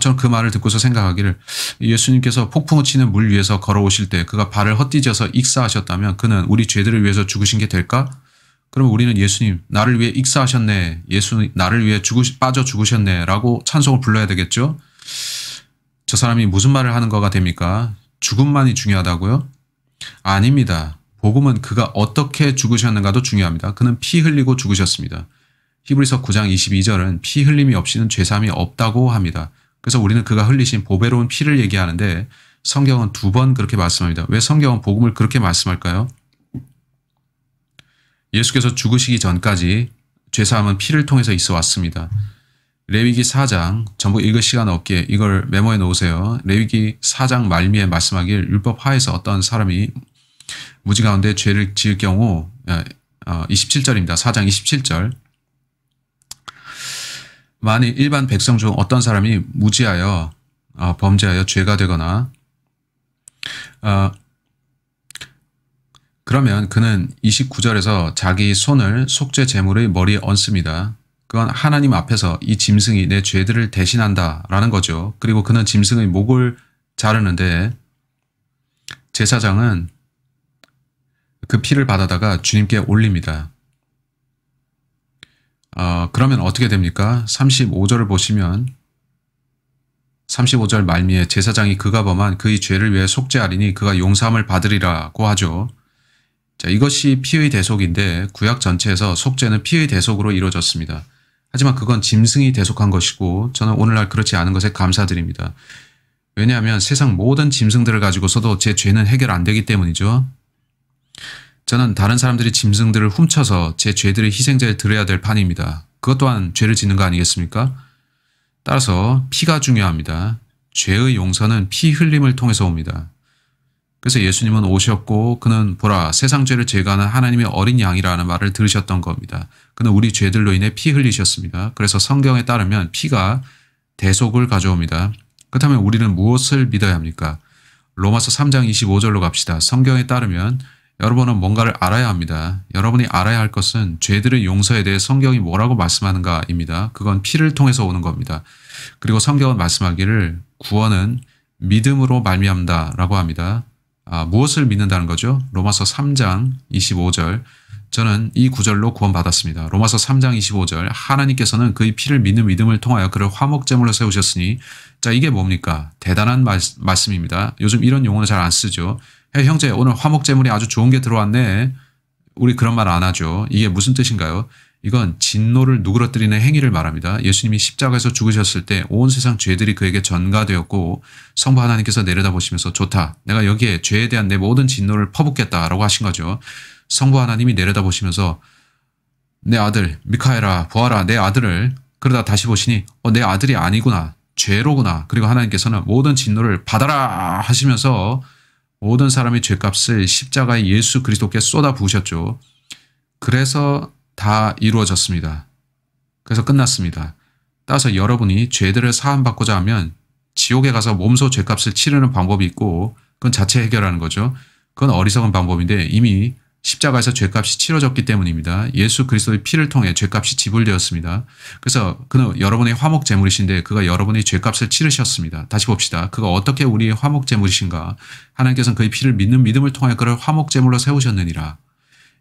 S1: 저는 그 말을 듣고서 생각하기를 예수님께서 폭풍우 치는 물 위에서 걸어오실 때 그가 발을 헛디뎌서 익사하셨다면 그는 우리 죄들을 위해서 죽으신 게 될까? 그럼 우리는 예수님 나를 위해 익사하셨네. 예수 나를 위해 빠져 죽으셨네 라고 찬송을 불러야 되겠죠? 저 사람이 무슨 말을 하는 거가 됩니까? 죽음만이 중요하다고요? 아닙니다. 복음은 그가 어떻게 죽으셨는가도 중요합니다. 그는 피 흘리고 죽으셨습니다. 히브리서 9장 22절은 피 흘림이 없이는 죄사함이 없다고 합니다. 그래서 우리는 그가 흘리신 보배로운 피를 얘기하는데 성경은 2번 그렇게 말씀합니다. 왜 성경은 복음을 그렇게 말씀할까요? 예수께서 죽으시기 전까지 죄사함은 피를 통해서 있어 왔습니다. 레위기 4장, 전부 읽을 시간 없기에 이걸 메모해 놓으세요. 레위기 4장 말미에 말씀하길 율법 하에서 어떤 사람이 무지 가운데 죄를 지을 경우 27절입니다. 4장 27절. 만일 일반 백성 중 어떤 사람이 무지하여 범죄하여 죄가 되거나 그러면 그는 29절에서 자기 손을 속죄 제물의 머리에 얹습니다. 그건 하나님 앞에서 이 짐승이 내 죄들을 대신한다라는 거죠. 그리고 그는 짐승의 목을 자르는데 제사장은 그 피를 받아다가 주님께 올립니다. 그러면 어떻게 됩니까? 35절을 보시면 35절 말미에 제사장이 그가 범한 그의 죄를 위해 속죄하리니 그가 용서함을 받으리라고 하죠. 자, 이것이 피의 대속인데 구약 전체에서 속죄는 피의 대속으로 이루어졌습니다. 하지만 그건 짐승이 대속한 것이고 저는 오늘날 그렇지 않은 것에 감사드립니다. 왜냐하면 세상 모든 짐승들을 가지고서도 제 죄는 해결 안 되기 때문이죠. 저는 다른 사람들이 짐승들을 훔쳐서 제 죄들의 희생자에 드려야 될 판입니다. 그것 또한 죄를 짓는 거 아니겠습니까? 따라서 피가 중요합니다. 죄의 용서는 피 흘림을 통해서 옵니다. 그래서 예수님은 오셨고 그는 보라 세상 죄를 제거하는 하나님의 어린 양이라는 말을 들으셨던 겁니다. 그는 우리 죄들로 인해 피 흘리셨습니다. 그래서 성경에 따르면 피가 대속을 가져옵니다. 그렇다면 우리는 무엇을 믿어야 합니까? 로마서 3장 25절로 갑시다. 성경에 따르면 여러분은 뭔가를 알아야 합니다. 여러분이 알아야 할 것은 죄들의 용서에 대해 성경이 뭐라고 말씀하는가입니다. 그건 피를 통해서 오는 겁니다. 그리고 성경은 말씀하기를 구원은 믿음으로 말미암다라고 합니다. 무엇을 믿는다는 거죠? 로마서 3장 25절. 저는 이 구절로 구원받았습니다. 로마서 3장 25절. 하나님께서는 그의 피를 믿는 믿음을 통하여 그를 화목제물로 세우셨으니 자 이게 뭡니까? 대단한 말씀입니다. 요즘 이런 용어는 잘 안 쓰죠. 형제 오늘 화목제물이 아주 좋은 게 들어왔네. 우리 그런 말 안 하죠. 이게 무슨 뜻인가요? 이건 진노를 누그러뜨리는 행위를 말합니다. 예수님이 십자가에서 죽으셨을 때 온 세상 죄들이 그에게 전가되었고 성부 하나님께서 내려다보시면서 좋다. 내가 여기에 죄에 대한 내 모든 진노를 퍼붓겠다라고 하신 거죠. 성부 하나님이 내려다보시면서 내 아들 미카엘아 보아라 내 아들을 그러다 다시 보시니 내 아들이 아니구나. 죄로구나. 그리고 하나님께서는 모든 진노를 받아라 하시면서 모든 사람의 죄값을 십자가에 예수 그리스도께 쏟아 부으셨죠. 그래서 다 이루어졌습니다. 그래서 끝났습니다. 따라서 여러분이 죄들을 사함받고자 하면 지옥에 가서 몸소 죄값을 치르는 방법이 있고 그건 자체 해결하는 거죠. 그건 어리석은 방법인데 이미 십자가에서 죄값이 치러졌기 때문입니다. 예수 그리스도의 피를 통해 죄값이 지불되었습니다. 그래서 그는 여러분의 화목제물이신데 그가 여러분의 죄값을 치르셨습니다. 다시 봅시다. 그가 어떻게 우리의 화목제물이신가? 하나님께서는 그의 피를 믿는 믿음을 통해 그를 화목제물로 세우셨느니라.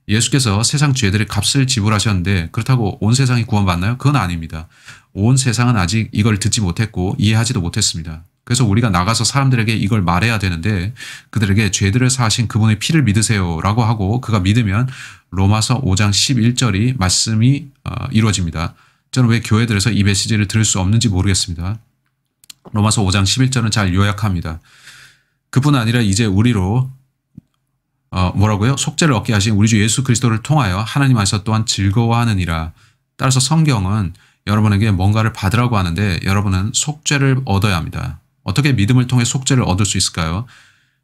S1: 예수께서 세상 죄들의 값을 지불하셨는데 그렇다고 온 세상이 구원받나요? 그건 아닙니다. 온 세상은 아직 이걸 듣지 못했고 이해하지도 못했습니다. 그래서 우리가 나가서 사람들에게 이걸 말해야 되는데 그들에게 죄들을 사하신 그분의 피를 믿으세요 라고 하고 그가 믿으면 로마서 5장 11절이 말씀이 이루어집니다. 저는 왜 교회들에서 이 메시지를 들을 수 없는지 모르겠습니다. 로마서 5장 11절은 잘 요약합니다. 그뿐 아니라 이제 우리로 뭐라고요? 속죄를 얻게 하신 우리 주 예수 그리스도를 통하여 하나님 안에서 또한 즐거워하느니라. 따라서 성경은 여러분에게 뭔가를 받으라고 하는데 여러분은 속죄를 얻어야 합니다. 어떻게 믿음을 통해 속죄를 얻을 수 있을까요?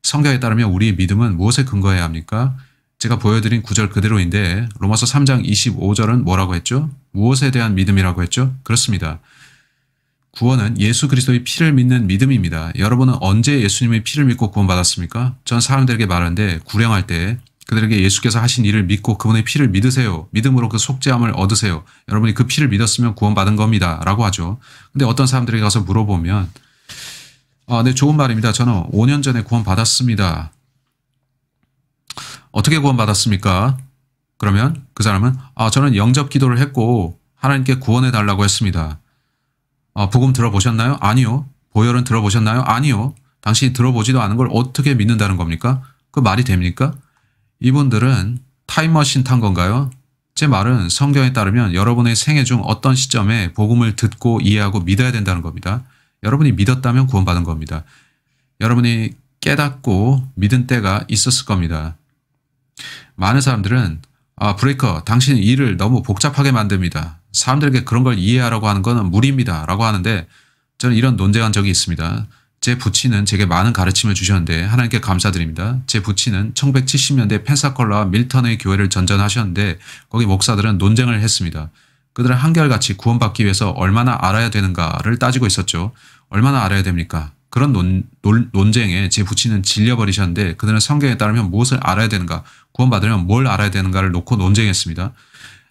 S1: 성경에 따르면 우리의 믿음은 무엇에 근거해야 합니까? 제가 보여드린 구절 그대로인데 로마서 3장 25절은 뭐라고 했죠? 무엇에 대한 믿음이라고 했죠? 그렇습니다. 구원은 예수 그리스도의 피를 믿는 믿음입니다. 여러분은 언제 예수님의 피를 믿고 구원받았습니까? 전 사람들에게 말하는데 구령할 때 그들에게 예수께서 하신 일을 믿고 그분의 피를 믿으세요. 믿음으로 그 속죄함을 얻으세요. 여러분이 그 피를 믿었으면 구원받은 겁니다. 라고 하죠. 근데 어떤 사람들에게 가서 물어보면 네, 좋은 말입니다. 저는 5년 전에 구원받았습니다. 어떻게 구원받았습니까? 그러면 그 사람은 저는 영접 기도를 했고 하나님께 구원해 달라고 했습니다. 복음 들어보셨나요? 아니요. 보혈은 들어보셨나요? 아니요. 당신이 들어보지도 않은 걸 어떻게 믿는다는 겁니까? 그 말이 됩니까? 이분들은 타임머신 탄 건가요? 제 말은 성경에 따르면 여러분의 생애 중 어떤 시점에 복음을 듣고 이해하고 믿어야 된다는 겁니다. 여러분이 믿었다면 구원받은 겁니다. 여러분이 깨닫고 믿은 때가 있었을 겁니다. 많은 사람들은 브레이커, 당신은 일을 너무 복잡하게 만듭니다. 사람들에게 그런 걸 이해하라고 하는 것은 무리입니다. 라고 하는데 저는 이런 논쟁한 적이 있습니다. 제 부친은 제게 많은 가르침을 주셨는데 하나님께 감사드립니다. 제 부친은 1970년대 펜사콜라와 밀턴의 교회를 전전하셨는데 거기 목사들은 논쟁을 했습니다. 그들은 한결같이 구원받기 위해서 얼마나 알아야 되는가를 따지고 있었죠. 얼마나 알아야 됩니까? 그런 논쟁에 제 부친은 질려버리셨는데 그들은 성경에 따르면 무엇을 알아야 되는가, 구원받으려면 뭘 알아야 되는가를 놓고 논쟁했습니다.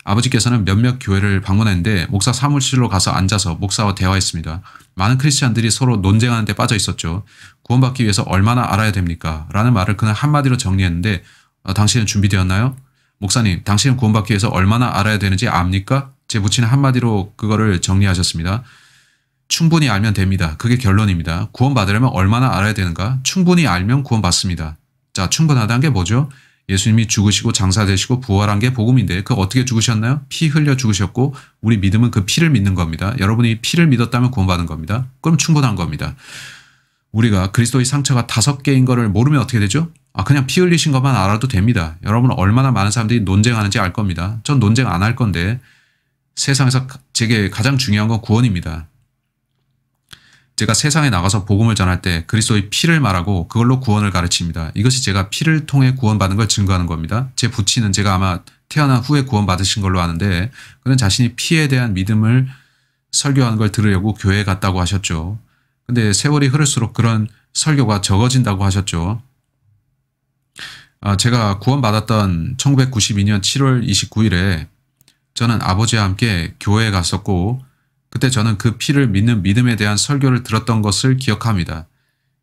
S1: 아버지께서는 몇몇 교회를 방문했는데 목사 사무실로 가서 앉아서 목사와 대화했습니다. 많은 크리스찬들이 서로 논쟁하는 데 빠져 있었죠. 구원받기 위해서 얼마나 알아야 됩니까? 라는 말을 그는 한마디로 정리했는데 당신은 준비되었나요? 목사님, 당신은 구원받기 위해서 얼마나 알아야 되는지 압니까? 제 부친은 한마디로 그거를 정리하셨습니다. 충분히 알면 됩니다. 그게 결론입니다. 구원받으려면 얼마나 알아야 되는가? 충분히 알면 구원받습니다. 자, 충분하다는 게 뭐죠? 예수님이 죽으시고 장사되시고 부활한 게 복음인데 그거 어떻게 죽으셨나요? 피 흘려 죽으셨고 우리 믿음은 그 피를 믿는 겁니다. 여러분이 피를 믿었다면 구원받은 겁니다. 그럼 충분한 겁니다. 우리가 그리스도의 상처가 5개인 거를 모르면 어떻게 되죠? 그냥 피 흘리신 것만 알아도 됩니다. 여러분은 얼마나 많은 사람들이 논쟁하는지 알 겁니다. 전 논쟁 안 할 건데 세상에서 제게 가장 중요한 건 구원입니다. 제가 세상에 나가서 복음을 전할 때 그리스도의 피를 말하고 그걸로 구원을 가르칩니다. 이것이 제가 피를 통해 구원받은 걸 증거하는 겁니다. 제 부친은 제가 아마 태어난 후에 구원받으신 걸로 아는데 그는 자신이 피에 대한 믿음을 설교하는 걸 들으려고 교회에 갔다고 하셨죠. 근데 세월이 흐를수록 그런 설교가 적어진다고 하셨죠. 제가 구원받았던 1992년 7월 29일에 저는 아버지와 함께 교회에 갔었고 그때 저는 그 피를 믿는 믿음에 대한 설교를 들었던 것을 기억합니다.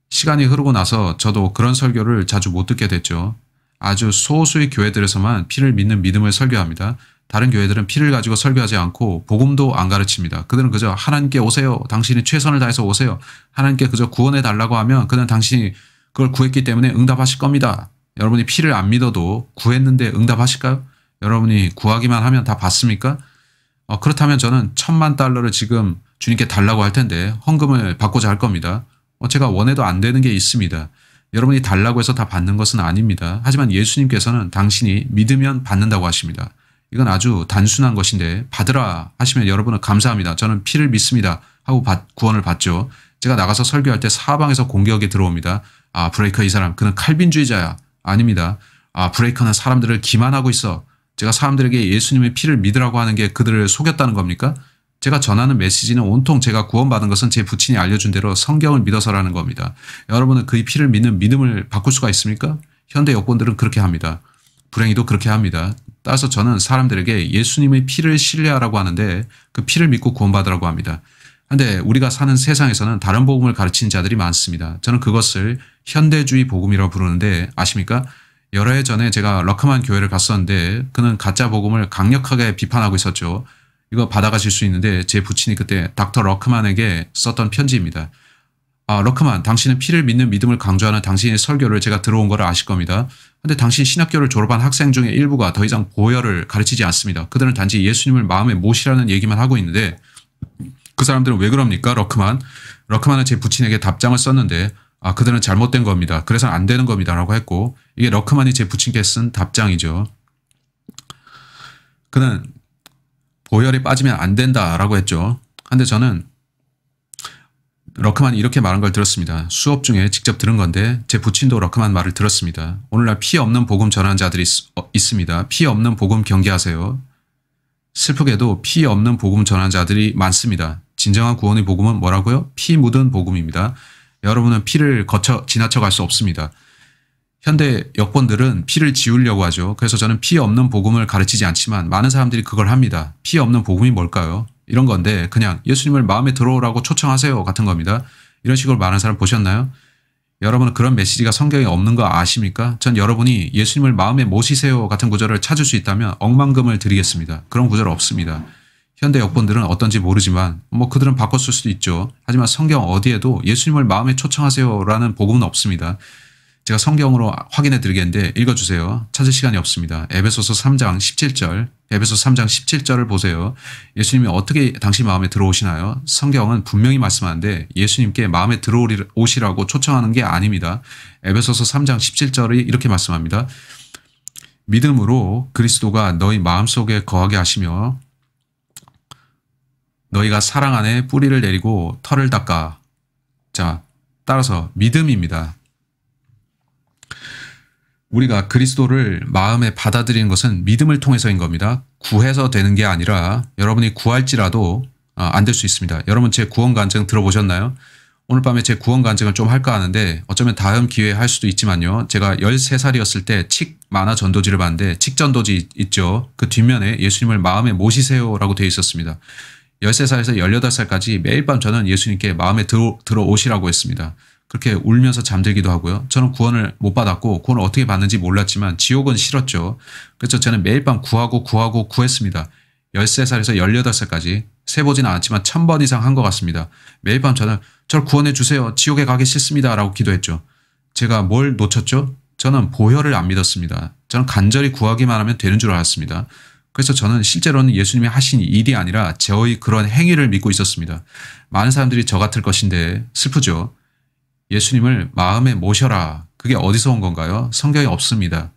S1: 시간이 흐르고 나서 저도 그런 설교를 자주 못 듣게 됐죠. 아주 소수의 교회들에서만 피를 믿는 믿음을 설교합니다. 다른 교회들은 피를 가지고 설교하지 않고 복음도 안 가르칩니다. 그들은 그저 하나님께 오세요. 당신이 최선을 다해서 오세요. 하나님께 그저 구원해 달라고 하면 그는 당신이 그걸 구했기 때문에 응답하실 겁니다. 여러분이 피를 안 믿어도 구했는데 응답하실까요? 여러분이 구하기만 하면 다 받습니까? 그렇다면 저는 $10,000,000를 지금 주님께 달라고 할 텐데 헌금을 받고자 할 겁니다. 제가 원해도 안 되는 게 있습니다. 여러분이 달라고 해서 다 받는 것은 아닙니다. 하지만 예수님께서는 당신이 믿으면 받는다고 하십니다. 이건 아주 단순한 것인데 받으라 하시면 여러분은 감사합니다. 저는 피를 믿습니다 하고 구원을 받죠. 제가 나가서 설교할 때 사방에서 공격이 들어옵니다. 브레이커 이 사람 그는 칼빈주의자야. 아닙니다. 브레이커는 사람들을 기만하고 있어. 제가 사람들에게 예수님의 피를 믿으라고 하는 게 그들을 속였다는 겁니까? 제가 전하는 메시지는 온통 제가 구원받은 것은 제 부친이 알려준 대로 성경을 믿어서라는 겁니다. 여러분은 그의 피를 믿는 믿음을 바꿀 수가 있습니까? 현대 여권들은 그렇게 합니다. 불행히도 그렇게 합니다. 따라서 저는 사람들에게 예수님의 피를 신뢰하라고 하는데 그 피를 믿고 구원받으라고 합니다. 그런데 우리가 사는 세상에서는 다른 복음을 가르치는 자들이 많습니다. 저는 그것을 현대주의 복음이라고 부르는데 아십니까? 여러 해 전에 제가 러크만 교회를 갔었는데 그는 가짜 복음을 강력하게 비판하고 있었죠. 이거 받아가실 수 있는데 제 부친이 그때 닥터 러크만에게 썼던 편지입니다. 러크만, 당신은 피를 믿는 믿음을 강조하는 당신의 설교를 제가 들어온 거를 아실 겁니다. 그런데 당신 신학교를 졸업한 학생 중에 일부가 더 이상 보혈을 가르치지 않습니다. 그들은 단지 예수님을 마음에 모시라는 얘기만 하고 있는데 그 사람들은 왜 그럽니까? 러크만은 제 부친에게 답장을 썼는데 그들은 잘못된 겁니다. 그래서 안 되는 겁니다. 라고 했고 이게 러크만이 제 부친께 쓴 답장이죠. 그는 보혈이 빠지면 안 된다라고 했죠. 그런데 저는 러크만이 이렇게 말한 걸 들었습니다. 수업 중에 직접 들은 건데 제 부친도 러크만 말을 들었습니다. 오늘날 피 없는 복음 전하는 자들이 있습니다. 피 없는 복음 경계하세요. 슬프게도 피 없는 복음 전하는 자들이 많습니다. 진정한 구원의 복음은 뭐라고요? 피 묻은 복음입니다. 여러분은 피를 지나쳐 갈 수 없습니다. 현대 여권들은 피를 지우려고 하죠. 그래서 저는 피 없는 복음을 가르치지 않지만 많은 사람들이 그걸 합니다. 피 없는 복음이 뭘까요? 이런 건데 그냥 예수님을 마음에 들어오라고 초청하세요 같은 겁니다. 이런 식으로 말하는 사람 보셨나요? 여러분은 그런 메시지가 성경에 없는 거 아십니까? 전 여러분이 예수님을 마음에 모시세요 같은 구절을 찾을 수 있다면 억만금을 드리겠습니다. 그런 구절 없습니다. 현대 여권들은 어떤지 모르지만 그들은 바꿨을 수도 있죠. 하지만 성경 어디에도 예수님을 마음에 초청하세요라는 복음은 없습니다. 제가 성경으로 확인해 드리겠는데 읽어주세요. 찾을 시간이 없습니다. 에베소서 3장 17절, 에베소서 3장 17절을 보세요. 예수님이 어떻게 당신 마음에 들어오시나요? 성경은 분명히 말씀하는데 예수님께 마음에 들어오시라고 초청하는 게 아닙니다. 에베소서 3장 17절이 이렇게 말씀합니다. 믿음으로 그리스도가 너희 마음속에 거하게 하시며 너희가 사랑 안에 뿌리를 내리고 털을 닦아. 자, 따라서 믿음입니다. 우리가 그리스도를 마음에 받아들이는 것은 믿음을 통해서인 겁니다. 구해서 되는 게 아니라 여러분이 구할지라도 안 될 수 있습니다. 여러분 제 구원 간증 들어보셨나요? 오늘 밤에 제 구원 간증을 좀 할까 하는데 어쩌면 다음 기회에 할 수도 있지만요. 제가 13살이었을 때 칙 만화 전도지를 봤는데 칙 전도지 있죠. 그 뒷면에 예수님을 마음에 모시세요라고 되어 있었습니다. 13살에서 18살까지 매일 밤 저는 예수님께 마음에 들어오시라고 했습니다. 그렇게 울면서 잠들기도 하고요. 저는 구원을 못 받았고 구원을 어떻게 받는지 몰랐지만 지옥은 싫었죠. 그래서 저는 매일 밤 구했습니다. 13살에서 18살까지 세보진 않았지만 1000번 이상 한 것 같습니다. 매일 밤 저는 저를 구원해 주세요. 지옥에 가기 싫습니다. 라고 기도했죠. 제가 뭘 놓쳤죠? 저는 보혈을 안 믿었습니다. 저는 간절히 구하기만 하면 되는 줄 알았습니다. 그래서 저는 실제로는 예수님이 하신 일이 아니라 저의 그런 행위를 믿고 있었습니다. 많은 사람들이 저 같을 것인데 슬프죠. 예수님을 마음에 모셔라. 그게 어디서 온 건가요? 성경에 없습니다.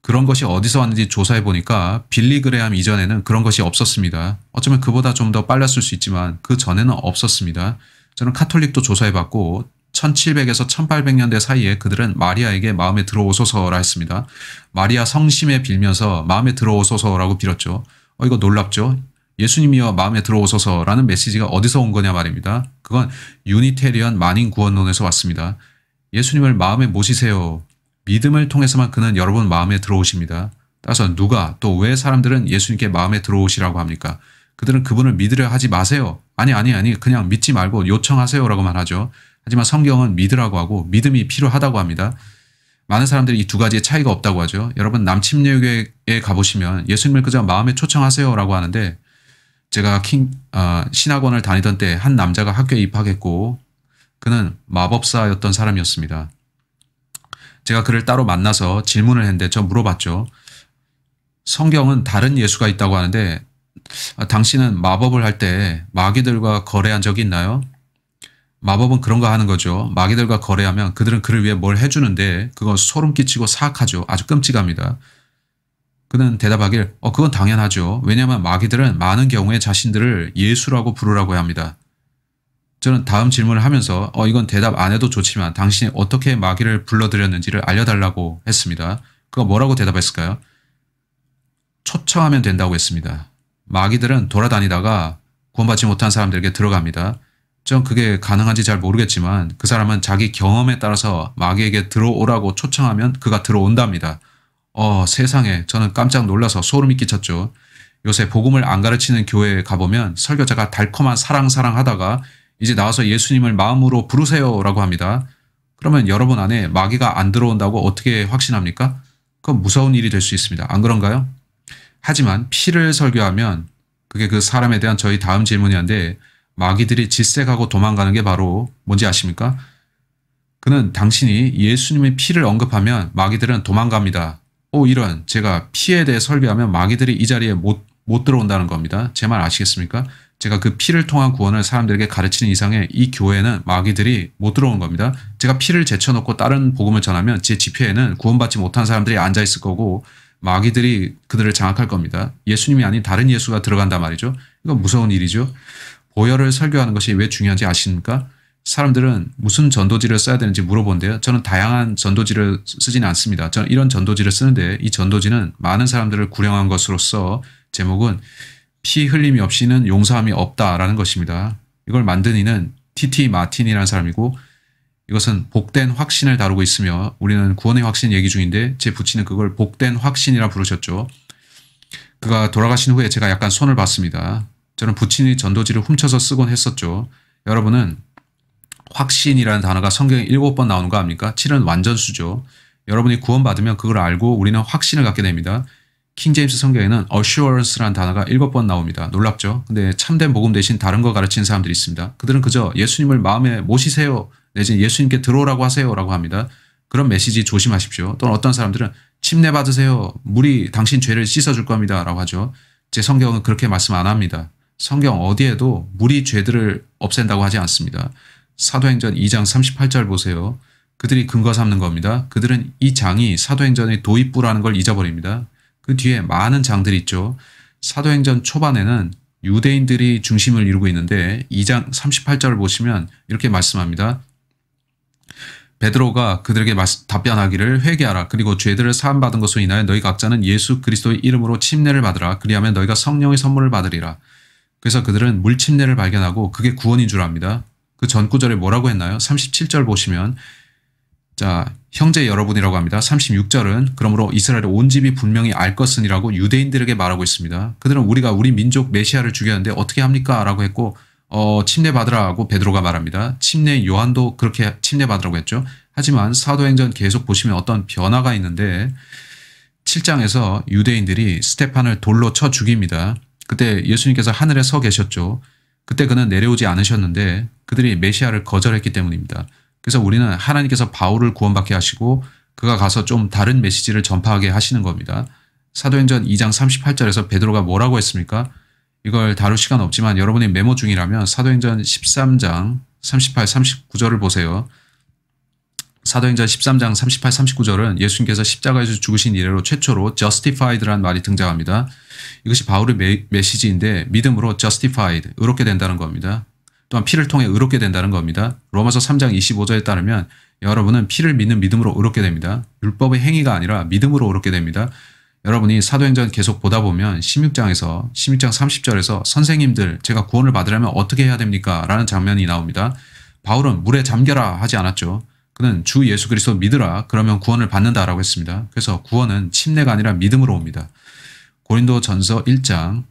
S1: 그런 것이 어디서 왔는지 조사해 보니까 빌리 그레함 이전에는 그런 것이 없었습니다. 어쩌면 그보다 좀 더 빨랐을 수 있지만 그 전에는 없었습니다. 저는 카톨릭도 조사해 봤고 1700에서 1800년대 사이에 그들은 마리아에게 마음에 들어오소서라 했습니다. 마리아 성심에 빌면서 마음에 들어오소서라고 빌었죠. 이거 놀랍죠? 예수님이여 마음에 들어오소서라는 메시지가 어디서 온 거냐 말입니다. 그건 유니테리언 만인 구원론에서 왔습니다. 예수님을 마음에 모시세요. 믿음을 통해서만 그는 여러분 마음에 들어오십니다. 따라서 누가 또 왜 사람들은 예수님께 마음에 들어오시라고 합니까? 그들은 그분을 믿으려 하지 마세요. 아니 그냥 믿지 말고 요청하세요라고만 하죠. 하지만 성경은 믿으라고 하고 믿음이 필요하다고 합니다. 많은 사람들이 이 두 가지의 차이가 없다고 하죠. 여러분 남침례교회에 가보시면 예수님을 그저 마음에 초청하세요라고 하는데 제가 신학원을 다니던 때 한 남자가 학교에 입학했고 그는 마법사였던 사람이었습니다. 제가 그를 따로 만나서 질문을 했는데 저 물어봤죠. 성경은 다른 예수가 있다고 하는데 당신은 마법을 할 때 마귀들과 거래한 적이 있나요? 마법은 그런 거 하는 거죠. 마귀들과 거래하면 그들은 그를 위해 뭘 해주는데 그건 소름 끼치고 사악하죠. 아주 끔찍합니다. 그는 대답하길 그건 당연하죠. 왜냐하면 마귀들은 많은 경우에 자신들을 예수라고 부르라고 합니다. 저는 다음 질문을 하면서 이건 대답 안 해도 좋지만 당신이 어떻게 마귀를 불러들였는지를 알려달라고 했습니다. 그거 뭐라고 대답했을까요? 초청하면 된다고 했습니다. 마귀들은 돌아다니다가 구원받지 못한 사람들에게 들어갑니다. 전 그게 가능한지 잘 모르겠지만 그 사람은 자기 경험에 따라서 마귀에게 들어오라고 초청하면 그가 들어온답니다. 세상에 저는 깜짝 놀라서 소름이 끼쳤죠. 요새 복음을 안 가르치는 교회에 가보면 설교자가 달콤한 사랑 하다가 이제 나와서 예수님을 마음으로 부르세요라고 합니다. 그러면 여러분 안에 마귀가 안 들어온다고 어떻게 확신합니까? 그건 무서운 일이 될 수 있습니다. 안 그런가요? 하지만 피를 설교하면 그게 그 사람에 대한 저희 다음 질문이었는데 마귀들이 질색하고 도망가는 게 바로 뭔지 아십니까? 그는 당신이 예수님의 피를 언급하면 마귀들은 도망갑니다. 이런 제가 피에 대해 설교하면 마귀들이 이 자리에 못 들어온다는 겁니다. 제 말 아시겠습니까? 제가 그 피를 통한 구원을 사람들에게 가르치는 이상에 이 교회는 마귀들이 못 들어오는 겁니다. 제가 피를 제쳐놓고 다른 복음을 전하면 제 집회에는 구원받지 못한 사람들이 앉아있을 거고 마귀들이 그들을 장악할 겁니다. 예수님이 아닌 다른 예수가 들어간단 말이죠. 이건 무서운 일이죠. 보혈을 설교하는 것이 왜 중요한지 아십니까? 사람들은 무슨 전도지를 써야 되는지 물어본대요. 저는 다양한 전도지를 쓰지는 않습니다. 저는 이런 전도지를 쓰는데 이 전도지는 많은 사람들을 구령한 것으로서 제목은 피 흘림이 없이는 용서함이 없다라는 것입니다. 이걸 만든 이는 T.T. 마틴이라는 사람이고 이것은 복된 확신을 다루고 있으며 우리는 구원의 확신 얘기 중인데 제 부친은 그걸 복된 확신이라 부르셨죠. 그가 돌아가신 후에 제가 약간 손을 봤습니다. 저는 부친이 전도지를 훔쳐서 쓰곤 했었죠. 여러분은 확신이라는 단어가 성경에 7번 나오는 거 압니까? 7은 완전수죠. 여러분이 구원받으면 그걸 알고 우리는 확신을 갖게 됩니다. 킹제임스 성경에는 assurance라는 단어가 7번 나옵니다. 놀랍죠? 근데 참된 복음 대신 다른 거 가르치는 사람들이 있습니다. 그들은 그저 예수님을 마음에 모시세요. 내지는 예수님께 들어오라고 하세요. 라고 합니다. 그런 메시지 조심하십시오. 또는 어떤 사람들은 침례 받으세요. 물이 당신 죄를 씻어줄 겁니다. 라고 하죠. 제 성경은 그렇게 말씀 안 합니다. 성경 어디에도 물이 죄들을 없앤다고 하지 않습니다. 사도행전 2장 38절 보세요. 그들이 근거 삼는 겁니다. 그들은 이 장이 사도행전의 도입부라는 걸 잊어버립니다. 그 뒤에 많은 장들이 있죠. 사도행전 초반에는 유대인들이 중심을 이루고 있는데 2장 38절을 보시면 이렇게 말씀합니다. 베드로가 그들에게 답변하기를 회개하라. 그리고 죄들을 사함받은 것으로 인하여 너희 각자는 예수 그리스도의 이름으로 침례를 받으라. 그리하면 너희가 성령의 선물을 받으리라. 그래서 그들은 물 침례를 발견하고 그게 구원인 줄 압니다. 그 전 구절에 뭐라고 했나요? 37절 보시면 자, 형제 여러분이라고 합니다. 36절은 그러므로 이스라엘의 온 집이 분명히 알 것은이라고 유대인들에게 말하고 있습니다. 그들은 우리가 우리 민족 메시아를 죽였는데 어떻게 합니까? 라고 했고 침례 받으라고 베드로가 말합니다. 침례 요한도 그렇게 침례 받으라고 했죠. 하지만 사도행전 계속 보시면 어떤 변화가 있는데 7장에서 유대인들이 스테판을 돌로 쳐 죽입니다. 그때 예수님께서 하늘에 서 계셨죠. 그때 그는 내려오지 않으셨는데 그들이 메시아를 거절했기 때문입니다. 그래서 우리는 하나님께서 바울을 구원받게 하시고 그가 가서 좀 다른 메시지를 전파하게 하시는 겁니다. 사도행전 2장 38절에서 베드로가 뭐라고 했습니까? 이걸 다룰 시간 없지만 여러분이 메모 중이라면 사도행전 13장 38, 39절을 보세요. 사도행전 13장 38, 39절은 예수님께서 십자가에서 죽으신 이래로 최초로 justified라는 말이 등장합니다. 이것이 바울의 메시지인데 믿음으로 justified, 의롭게 된다는 겁니다. 또한 피를 통해 의롭게 된다는 겁니다. 로마서 3장 25절에 따르면 여러분은 피를 믿는 믿음으로 의롭게 됩니다. 율법의 행위가 아니라 믿음으로 의롭게 됩니다. 여러분이 사도행전 계속 보다 보면 16장 30절에서 선생님들 제가 구원을 받으려면 어떻게 해야 됩니까? 라는 장면이 나옵니다. 바울은 물에 잠겨라 하지 않았죠. 그는 주 예수 그리스도 믿으라 그러면 구원을 받는다라고 했습니다. 그래서 구원은 침례가 아니라 믿음으로 옵니다. 고린도전서 1장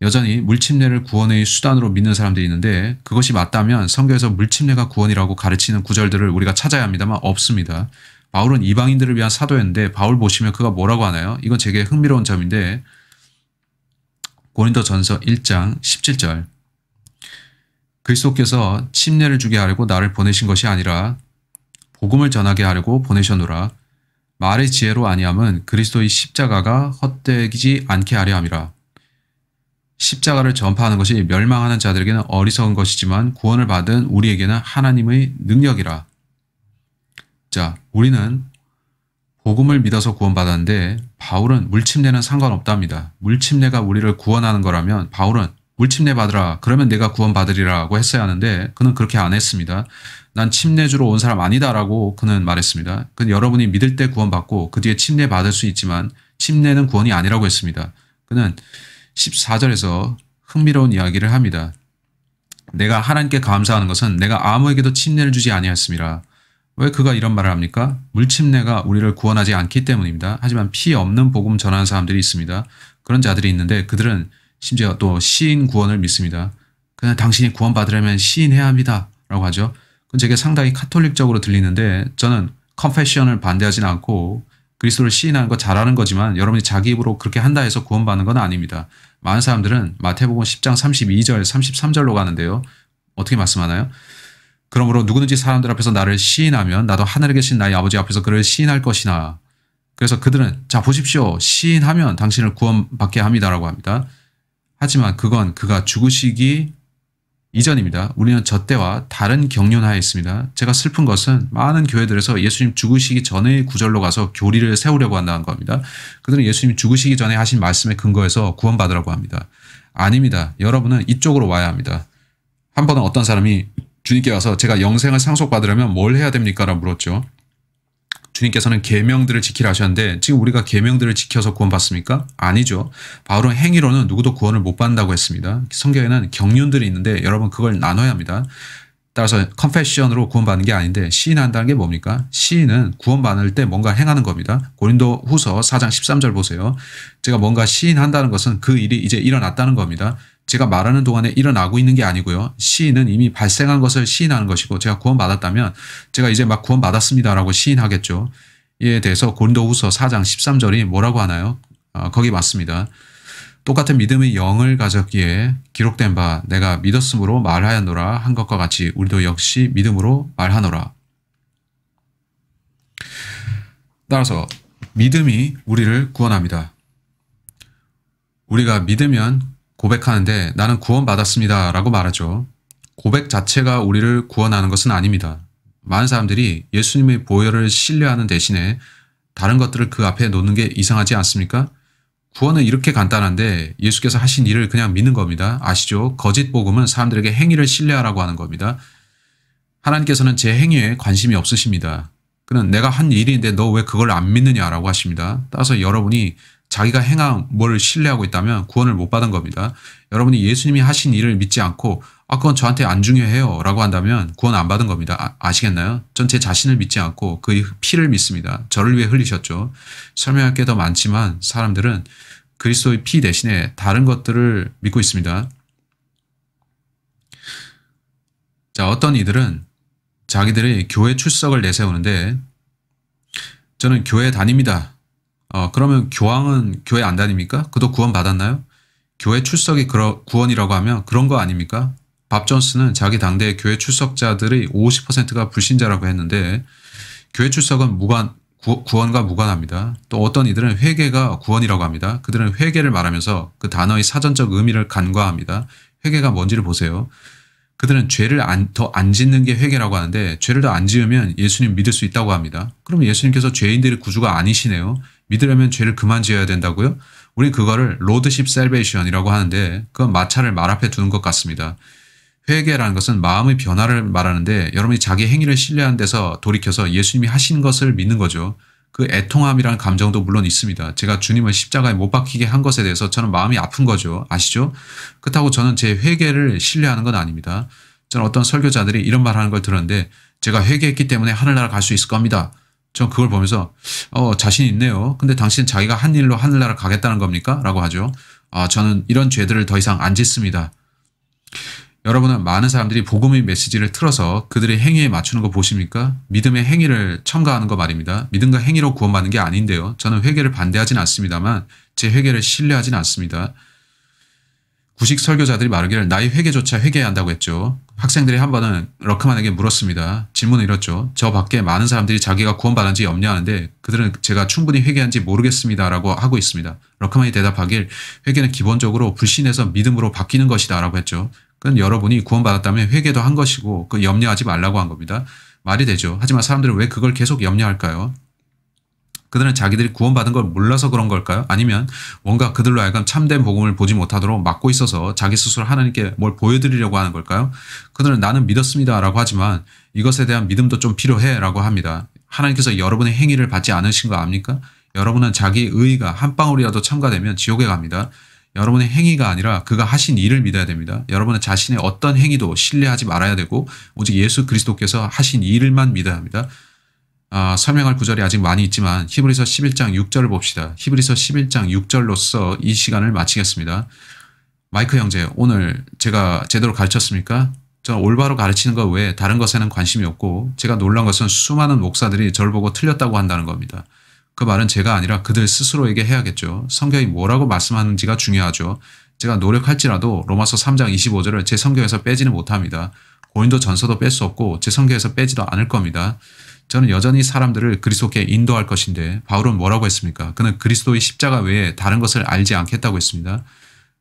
S1: 여전히 물침례를 구원의 수단으로 믿는 사람들이 있는데 그것이 맞다면 성경에서 물침례가 구원이라고 가르치는 구절들을 우리가 찾아야 합니다만 없습니다. 바울은 이방인들을 위한 사도였는데 바울 보시면 그가 뭐라고 하나요? 이건 제게 흥미로운 점인데 고린도전서 1장 17절 그리스도께서 침례를 주게 하려고 나를 보내신 것이 아니라 복음을 전하게 하려고 보내셨노라. 말의 지혜로 아니함은 그리스도의 십자가가 헛되지 않게 하려 함이라. 십자가를 전파하는 것이 멸망하는 자들에게는 어리석은 것이지만 구원을 받은 우리에게는 하나님의 능력이라. 자, 우리는 복음을 믿어서 구원받았는데 바울은 물침례는 상관없답니다. 물침례가 우리를 구원하는 거라면 바울은 물침례 받으라 그러면 내가 구원받으리라고 했어야 하는데 그는 그렇게 안 했습니다. 난 침례 주러 온 사람 아니다라고 그는 말했습니다. 그는 여러분이 믿을 때 구원받고 그 뒤에 침례 받을 수 있지만 침례는 구원이 아니라고 했습니다. 그는 14절에서 흥미로운 이야기를 합니다. 내가 하나님께 감사하는 것은 내가 아무에게도 침례를 주지 아니하였습니다. 왜 그가 이런 말을 합니까? 물침례가 우리를 구원하지 않기 때문입니다. 하지만 피 없는 복음 전하는 사람들이 있습니다. 그런 자들이 있는데 그들은 심지어 또 시인 구원을 믿습니다. 그냥 당신이 구원받으려면 시인해야 합니다. 라고 하죠. 그건 제게 상당히 카톨릭적으로 들리는데 저는 컨페션을 반대하지는 않고 그리스도를 시인하는 거 잘하는 거지만 여러분이 자기 입으로 그렇게 한다 해서 구원받는 건 아닙니다. 많은 사람들은 마태복음 10장 32절, 33절로 가는데요. 어떻게 말씀하나요? 그러므로 누구든지 사람들 앞에서 나를 시인하면 나도 하늘에 계신 나의 아버지 앞에서 그를 시인할 것이나. 그래서 그들은 자 보십시오. 시인하면 당신을 구원받게 합니다라고 합니다. 하지만 그건 그가 죽으시기 이전입니다. 우리는 저 때와 다른 경륜하에 있습니다. 제가 슬픈 것은 많은 교회들에서 예수님 죽으시기 전의 구절로 가서 교리를 세우려고 한다는 겁니다. 그들은 예수님 죽으시기 전에 하신 말씀에 근거해서 구원받으라고 합니다. 아닙니다. 여러분은 이쪽으로 와야 합니다. 한 번은 어떤 사람이 주님께 와서 제가 영생을 상속받으려면 뭘 해야 됩니까? 라고 물었죠. 주님께서는 계명들을 지키라 하셨는데 지금 우리가 계명들을 지켜서 구원받습니까? 아니죠. 바울은 행위로는 누구도 구원을 못 받는다고 했습니다. 성경에는 경륜들이 있는데 여러분 그걸 나눠야 합니다. 따라서 confession으로 구원받는 게 아닌데 시인한다는 게 뭡니까? 시인은 구원받을 때 뭔가 행하는 겁니다. 고린도 후서 4장 13절 보세요. 제가 뭔가 시인한다는 것은 그 일이 이제 일어났다는 겁니다. 제가 말하는 동안에 일어나고 있는 게 아니고요. 시인은 이미 발생한 것을 시인하는 것이고 제가 구원받았다면 제가 이제 막 구원받았습니다라고 시인하겠죠. 이에 대해서 고린도 후서 4장 13절이 뭐라고 하나요? 거기 맞습니다. 똑같은 믿음의 영을 가졌기에 기록된 바 내가 믿었으므로 말하였노라 한 것과 같이 우리도 역시 믿음으로 말하노라. 따라서 믿음이 우리를 구원합니다. 우리가 믿으면 고백하는데 나는 구원받았습니다 라고 말하죠. 고백 자체가 우리를 구원하는 것은 아닙니다. 많은 사람들이 예수님의 보혈을 신뢰하는 대신에 다른 것들을 그 앞에 놓는 게 이상하지 않습니까? 구원은 이렇게 간단한데 예수께서 하신 일을 그냥 믿는 겁니다. 아시죠? 거짓 복음은 사람들에게 행위를 신뢰하라고 하는 겁니다. 하나님께서는 제 행위에 관심이 없으십니다. 그는 내가 한 일인데 너 왜 그걸 안 믿느냐라고 하십니다. 따라서 여러분이 자기가 행한 뭘 신뢰하고 있다면 구원을 못 받은 겁니다. 여러분이 예수님이 하신 일을 믿지 않고 그건 저한테 안 중요해요 라고 한다면 구원 안 받은 겁니다. 아시겠나요? 전 제 자신을 믿지 않고 그의 피를 믿습니다. 저를 위해 흘리셨죠. 설명할 게 더 많지만 사람들은 그리스도의 피 대신에 다른 것들을 믿고 있습니다. 자, 어떤 이들은 자기들의 교회 출석을 내세우는데 저는 교회 다닙니다. 그러면 교황은 교회 안 다닙니까? 그도 구원 받았나요? 교회 출석이 구원이라고 하면 그런 거 아닙니까? 밥 존스는 자기 당대의 교회 출석자들의 50%가 불신자라고 했는데 교회 출석은 구원과 무관합니다. 또 어떤 이들은 회개가 구원이라고 합니다. 그들은 회개를 말하면서 그 단어의 사전적 의미를 간과합니다. 회개가 뭔지를 보세요. 그들은 죄를 더 안 짓는 게 회개라고 하는데 죄를 더 안 지으면 예수님 믿을 수 있다고 합니다. 그럼 예수님께서 죄인들의 구주가 아니시네요. 믿으려면 죄를 그만 지어야 된다고요? 우리 그거를 로드십 셀베이션이라고 하는데 그건 마차를 말 앞에 두는 것 같습니다. 회개라는 것은 마음의 변화를 말하는데 여러분이 자기 행위를 신뢰하는 데서 돌이켜서 예수님이 하신 것을 믿는 거죠. 그 애통함이라는 감정도 물론 있습니다. 제가 주님을 십자가에 못 박히게 한 것에 대해서 저는 마음이 아픈 거죠. 아시죠? 그렇다고 저는 제 회개를 신뢰하는 건 아닙니다. 저는 어떤 설교자들이 이런 말 하는 걸 들었는데 제가 회개했기 때문에 하늘나라 갈 수 있을 겁니다. 전 그걸 보면서 자신 있네요. 근데 당신 자기가 한 일로 하늘나라 가겠다는 겁니까? 라고 하죠. 저는 이런 죄들을 더 이상 안 짓습니다. 여러분은 많은 사람들이 복음의 메시지를 틀어서 그들의 행위에 맞추는 거 보십니까? 믿음의 행위를 첨가하는 거 말입니다. 믿음과 행위로 구원받는 게 아닌데요. 저는 회개를 반대하진 않습니다만 제 회개를 신뢰하진 않습니다. 구식 설교자들이 말하기를 나의 회개조차 회개해야 한다고 했죠. 학생들이 한 번은 러크만에게 물었습니다. 질문을 이렇죠. 저 밖에 많은 사람들이 자기가 구원받은지 염려하는데 그들은 제가 충분히 회개한지 모르겠습니다 라고 하고 있습니다. 러크만이 대답하길 회개는 기본적으로 불신에서 믿음으로 바뀌는 것이다 라고 했죠. 그건 여러분이 구원받았다면 회개도 한 것이고 그 염려하지 말라고 한 겁니다. 말이 되죠. 하지만 사람들은 왜 그걸 계속 염려할까요? 그들은 자기들이 구원받은 걸 몰라서 그런 걸까요? 아니면 뭔가 그들로 하여금 참된 복음을 보지 못하도록 막고 있어서 자기 스스로 하나님께 뭘 보여드리려고 하는 걸까요? 그들은 나는 믿었습니다 라고 하지만 이것에 대한 믿음도 좀 필요해 라고 합니다. 하나님께서 여러분의 행위를 받지 않으신 거 압니까? 여러분은 자기 의의가 한 방울이라도 첨가되면 지옥에 갑니다. 여러분의 행위가 아니라 그가 하신 일을 믿어야 됩니다. 여러분은 자신의 어떤 행위도 신뢰하지 말아야 되고 오직 예수 그리스도께서 하신 일만 믿어야 합니다. 설명할 구절이 아직 많이 있지만 히브리서 11장 6절을 봅시다. 히브리서 11장 6절로서 이 시간을 마치겠습니다. 마이크 형제, 오늘 제가 제대로 가르쳤습니까? 저는 올바로 가르치는 것 외에 다른 것에는 관심이 없고 제가 놀란 것은 수많은 목사들이 저를 보고 틀렸다고 한다는 겁니다. 그 말은 제가 아니라 그들 스스로에게 해야겠죠. 성경이 뭐라고 말씀하는지가 중요하죠. 제가 노력할지라도 로마서 3장 25절을 제 성경에서 빼지는 못합니다. 고린도 전서도 뺄 수 없고 제 성경에서 빼지도 않을 겁니다. 저는 여전히 사람들을 그리스도께 인도할 것인데 바울은 뭐라고 했습니까? 그는 그리스도의 십자가 외에 다른 것을 알지 않겠다고 했습니다.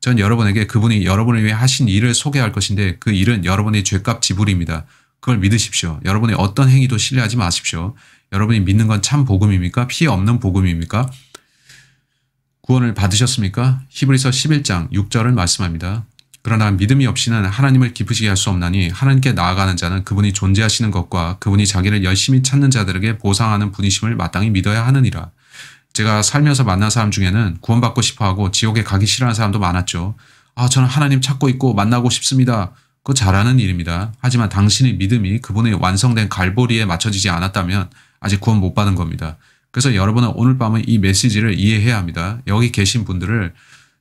S1: 전 여러분에게 그분이 여러분을 위해 하신 일을 소개할 것인데 그 일은 여러분의 죄값 지불입니다. 그걸 믿으십시오. 여러분의 어떤 행위도 신뢰하지 마십시오. 여러분이 믿는 건 참 복음입니까? 피 없는 복음입니까? 구원을 받으셨습니까? 히브리서 11장 6절을 말씀합니다. 그러나 믿음이 없이는 하나님을 기쁘시게 할 수 없나니 하나님께 나아가는 자는 그분이 존재하시는 것과 그분이 자기를 열심히 찾는 자들에게 보상하는 분이심을 마땅히 믿어야 하느니라. 제가 살면서 만난 사람 중에는 구원받고 싶어하고 지옥에 가기 싫어하는 사람도 많았죠. 저는 하나님 찾고 있고 만나고 싶습니다. 그거 잘하는 일입니다. 하지만 당신의 믿음이 그분의 완성된 갈보리에 맞춰지지 않았다면 아직 구원 못 받은 겁니다. 그래서 여러분은 오늘 밤은 이 메시지를 이해해야 합니다. 여기 계신 분들을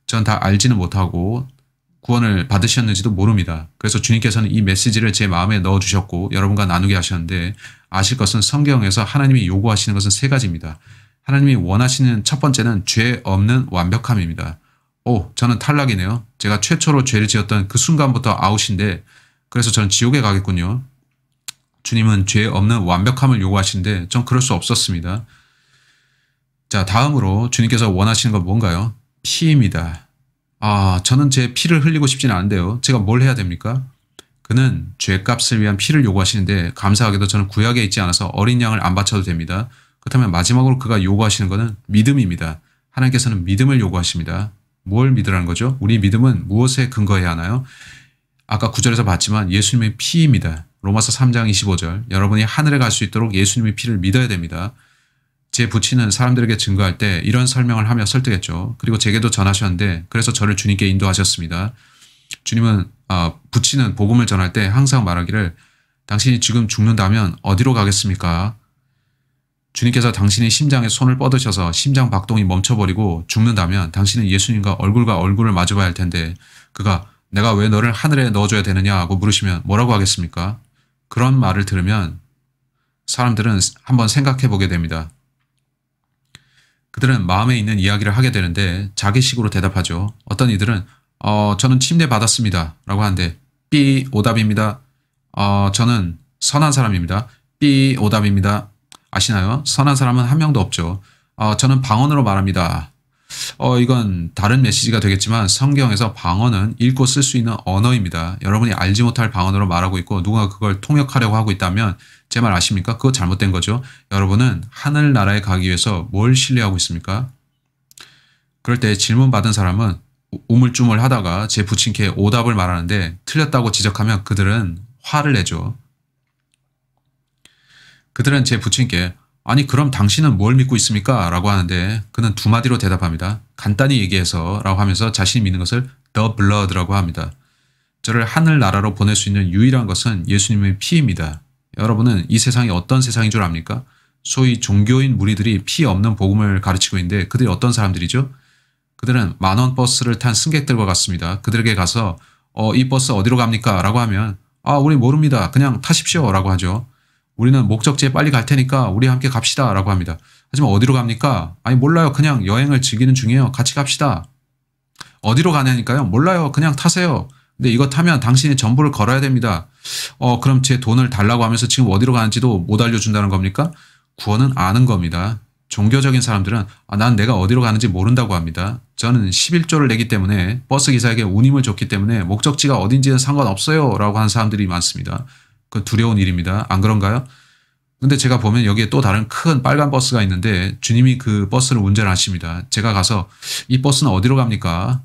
S1: 전 다 알지는 못하고 구원을 받으셨는지도 모릅니다. 그래서 주님께서는 이 메시지를 제 마음에 넣어주셨고 여러분과 나누게 하셨는데 아실 것은 성경에서 하나님이 요구하시는 것은 세 가지입니다. 하나님이 원하시는 첫 번째는 죄 없는 완벽함입니다. 저는 탈락이네요. 제가 최초로 죄를 지었던 그 순간부터 아웃인데 그래서 저는 지옥에 가겠군요. 주님은 죄 없는 완벽함을 요구하시는데 전 그럴 수 없었습니다. 자, 다음으로 주님께서 원하시는 건 뭔가요? 피입니다. 저는 제 피를 흘리고 싶지는 않은데요. 제가 뭘 해야 됩니까? 그는 죄값을 위한 피를 요구하시는데 감사하게도 저는 구약에 있지 않아서 어린 양을 안 바쳐도 됩니다. 그렇다면 마지막으로 그가 요구하시는 것은 믿음입니다. 하나님께서는 믿음을 요구하십니다. 뭘 믿으라는 거죠? 우리 믿음은 무엇에 근거해야 하나요? 아까 9절에서 봤지만 예수님의 피입니다. 로마서 3장 25절. 여러분이 하늘에 갈 수 있도록 예수님의 피를 믿어야 됩니다. 제 부친은 사람들에게 증거할 때 이런 설명을 하며 설득했죠. 그리고 제게도 전하셨는데 그래서 저를 주님께 인도하셨습니다. 주님은 부친은 복음을 전할 때 항상 말하기를 당신이 지금 죽는다면 어디로 가겠습니까? 주님께서 당신의 심장에 손을 뻗으셔서 심장 박동이 멈춰버리고 죽는다면 당신은 예수님과 얼굴과 얼굴을 마주봐야 할 텐데 그가 내가 왜 너를 하늘에 넣어줘야 되느냐 하고 물으시면 뭐라고 하겠습니까? 그런 말을 들으면 사람들은 한번 생각해 보게 됩니다. 그들은 마음에 있는 이야기를 하게 되는데 자기식으로 대답하죠. 어떤 이들은 저는 침례 받았습니다 라고 하는데 삐 오답입니다. 저는 선한 사람입니다. 삐 오답입니다. 아시나요? 선한 사람은 한 명도 없죠. 저는 방언으로 말합니다. 이건 다른 메시지가 되겠지만 성경에서 방언은 읽고 쓸 수 있는 언어입니다. 여러분이 알지 못할 방언으로 말하고 있고 누군가 그걸 통역하려고 하고 있다면 제 말 아십니까? 그거 잘못된 거죠. 여러분은 하늘나라에 가기 위해서 뭘 신뢰하고 있습니까? 그럴 때 질문 받은 사람은 우물쭈물 하다가 제 부친께 오답을 말하는데 틀렸다고 지적하면 그들은 화를 내죠. 그들은 제 부친께 아니 그럼 당신은 뭘 믿고 있습니까? 라고 하는데 그는 두 마디로 대답합니다. 간단히 얘기해서 라고 하면서 자신이 믿는 것을 The Blood라고 합니다. 저를 하늘나라로 보낼 수 있는 유일한 것은 예수님의 피입니다. 여러분은 이 세상이 어떤 세상인 줄 압니까? 소위 종교인 무리들이 피 없는 복음을 가르치고 있는데 그들이 어떤 사람들이죠? 그들은 만원 버스를 탄 승객들과 같습니다. 그들에게 가서 이 버스 어디로 갑니까? 라고 하면 우리 모릅니다. 그냥 타십시오 라고 하죠. 우리는 목적지에 빨리 갈 테니까 우리 함께 갑시다 라고 합니다. 하지만 어디로 갑니까? 아니 몰라요. 그냥 여행을 즐기는 중이에요. 같이 갑시다. 어디로 가냐니까요? 몰라요. 그냥 타세요. 근데 이거 타면 당신이 전부를 걸어야 됩니다. 그럼 제 돈을 달라고 하면서 지금 어디로 가는지도 못 알려준다는 겁니까? 구원은 아는 겁니다. 종교적인 사람들은 난 내가 어디로 가는지 모른다고 합니다. 저는 11조를 내기 때문에 버스 기사에게 운임을 줬기 때문에 목적지가 어딘지는 상관없어요 라고 하는 사람들이 많습니다. 그 두려운 일입니다. 안 그런가요? 근데 제가 보면 여기에 또 다른 큰 빨간 버스가 있는데 주님이 그 버스를 운전하십니다. 제가 가서 이 버스는 어디로 갑니까?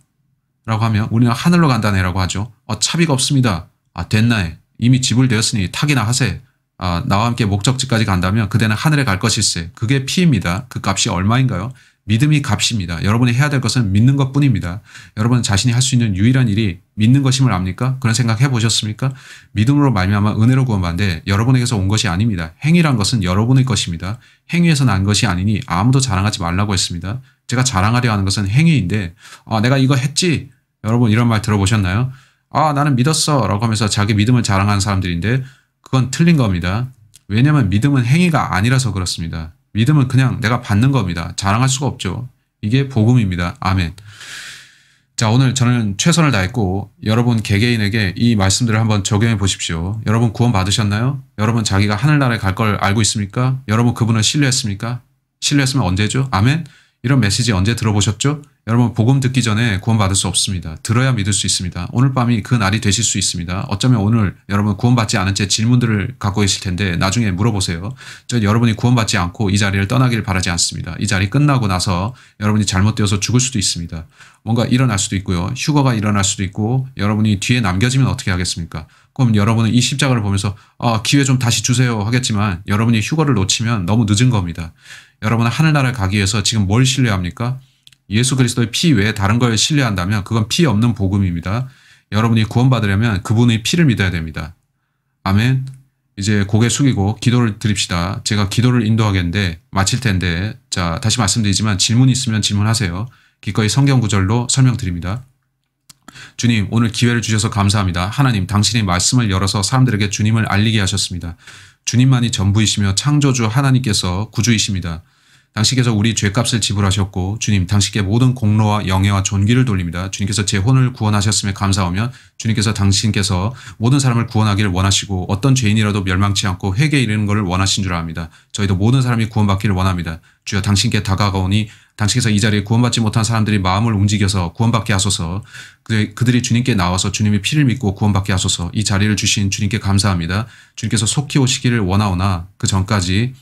S1: 라고 하면 우리는 하늘로 간다네 라고 하죠. 차비가 없습니다. 됐나에 이미 지불되었으니 타기나 하세. 나와 함께 목적지까지 간다면 그대는 하늘에 갈 것일세. 그게 피입니다. 그 값이 얼마인가요? 믿음이 값입니다. 여러분이 해야 될 것은 믿는 것뿐입니다. 여러분은 자신이 할 수 있는 유일한 일이 믿는 것임을 압니까? 그런 생각 해보셨습니까? 믿음으로 말미암아 은혜로 구원받는데 여러분에게서 온 것이 아닙니다. 행위란 것은 여러분의 것입니다. 행위에서 난 것이 아니니 아무도 자랑하지 말라고 했습니다. 제가 자랑하려 하는 것은 행위인데 내가 이거 했지? 여러분 이런 말 들어보셨나요? 나는 믿었어 라고 하면서 자기 믿음을 자랑하는 사람들인데 그건 틀린 겁니다. 왜냐하면 믿음은 행위가 아니라서 그렇습니다. 믿음은 그냥 내가 받는 겁니다. 자랑할 수가 없죠. 이게 복음입니다. 아멘. 자, 오늘 저는 최선을 다했고 여러분 개개인에게 이 말씀들을 한번 적용해 보십시오. 여러분 구원 받으셨나요? 여러분 자기가 하늘나라에 갈 걸 알고 있습니까? 여러분 그분을 신뢰했습니까? 신뢰했으면 언제죠? 아멘. 이런 메시지 언제 들어보셨죠? 여러분 복음 듣기 전에 구원받을 수 없습니다. 들어야 믿을 수 있습니다. 오늘 밤이 그 날이 되실 수 있습니다. 어쩌면 오늘 여러분 구원받지 않은 채 질문들을 갖고 계실 텐데 나중에 물어보세요. 저 여러분이 구원받지 않고 이 자리를 떠나길 바라지 않습니다. 이 자리 끝나고 나서 여러분이 잘못되어서 죽을 수도 있습니다. 뭔가 일어날 수도 있고요. 휴거가 일어날 수도 있고 여러분이 뒤에 남겨지면 어떻게 하겠습니까? 그럼 여러분은 이 십자가를 보면서 기회 좀 다시 주세요 하겠지만 여러분이 휴거를 놓치면 너무 늦은 겁니다. 여러분은 하늘나라에 가기 위해서 지금 뭘 신뢰합니까? 예수 그리스도의 피 외에 다른 걸 신뢰한다면 그건 피 없는 복음입니다. 여러분이 구원받으려면 그분의 피를 믿어야 됩니다. 아멘. 이제 고개 숙이고 기도를 드립시다. 제가 기도를 인도하겠는데 마칠 텐데, 자, 다시 말씀드리지만 질문 있으면 질문하세요. 기꺼이 성경 구절로 설명드립니다. 주님, 오늘 기회를 주셔서 감사합니다. 하나님, 당신의 말씀을 열어서 사람들에게 주님을 알리게 하셨습니다. 주님만이 전부이시며 창조주 하나님께서 구주이십니다. 당신께서 우리 죄값을 지불하셨고, 주님, 당신께 모든 공로와 영예와 존귀를 돌립니다. 주님께서 제 혼을 구원하셨음에 감사하며, 주님께서 당신께서 모든 사람을 구원하기를 원하시고 어떤 죄인이라도 멸망치 않고 회개에 이르는 것을 원하신 줄 압니다. 저희도 모든 사람이 구원받기를 원합니다. 주여, 당신께 다가가오니 당신께서 이 자리에 구원받지 못한 사람들이 마음을 움직여서 구원받게 하소서. 그들이 주님께 나와서 주님의 피를 믿고 구원받게 하소서. 이 자리를 주신 주님께 감사합니다. 주님께서 속히 오시기를 원하오나 그 전까지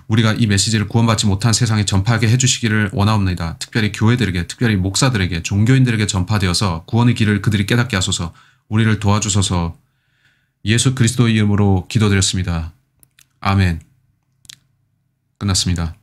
S1: 우리가 이 메시지를 구원받지 못한 세상에 전파하게 해주시기를 원하옵나이다. 특별히 교회들에게, 특별히 목사들에게, 종교인들에게 전파되어서 구원의 길을 그들이 깨닫게 하소서. 우리를 도와주소서. 예수 그리스도의 이름으로 기도드렸습니다. 아멘. 끝났습니다.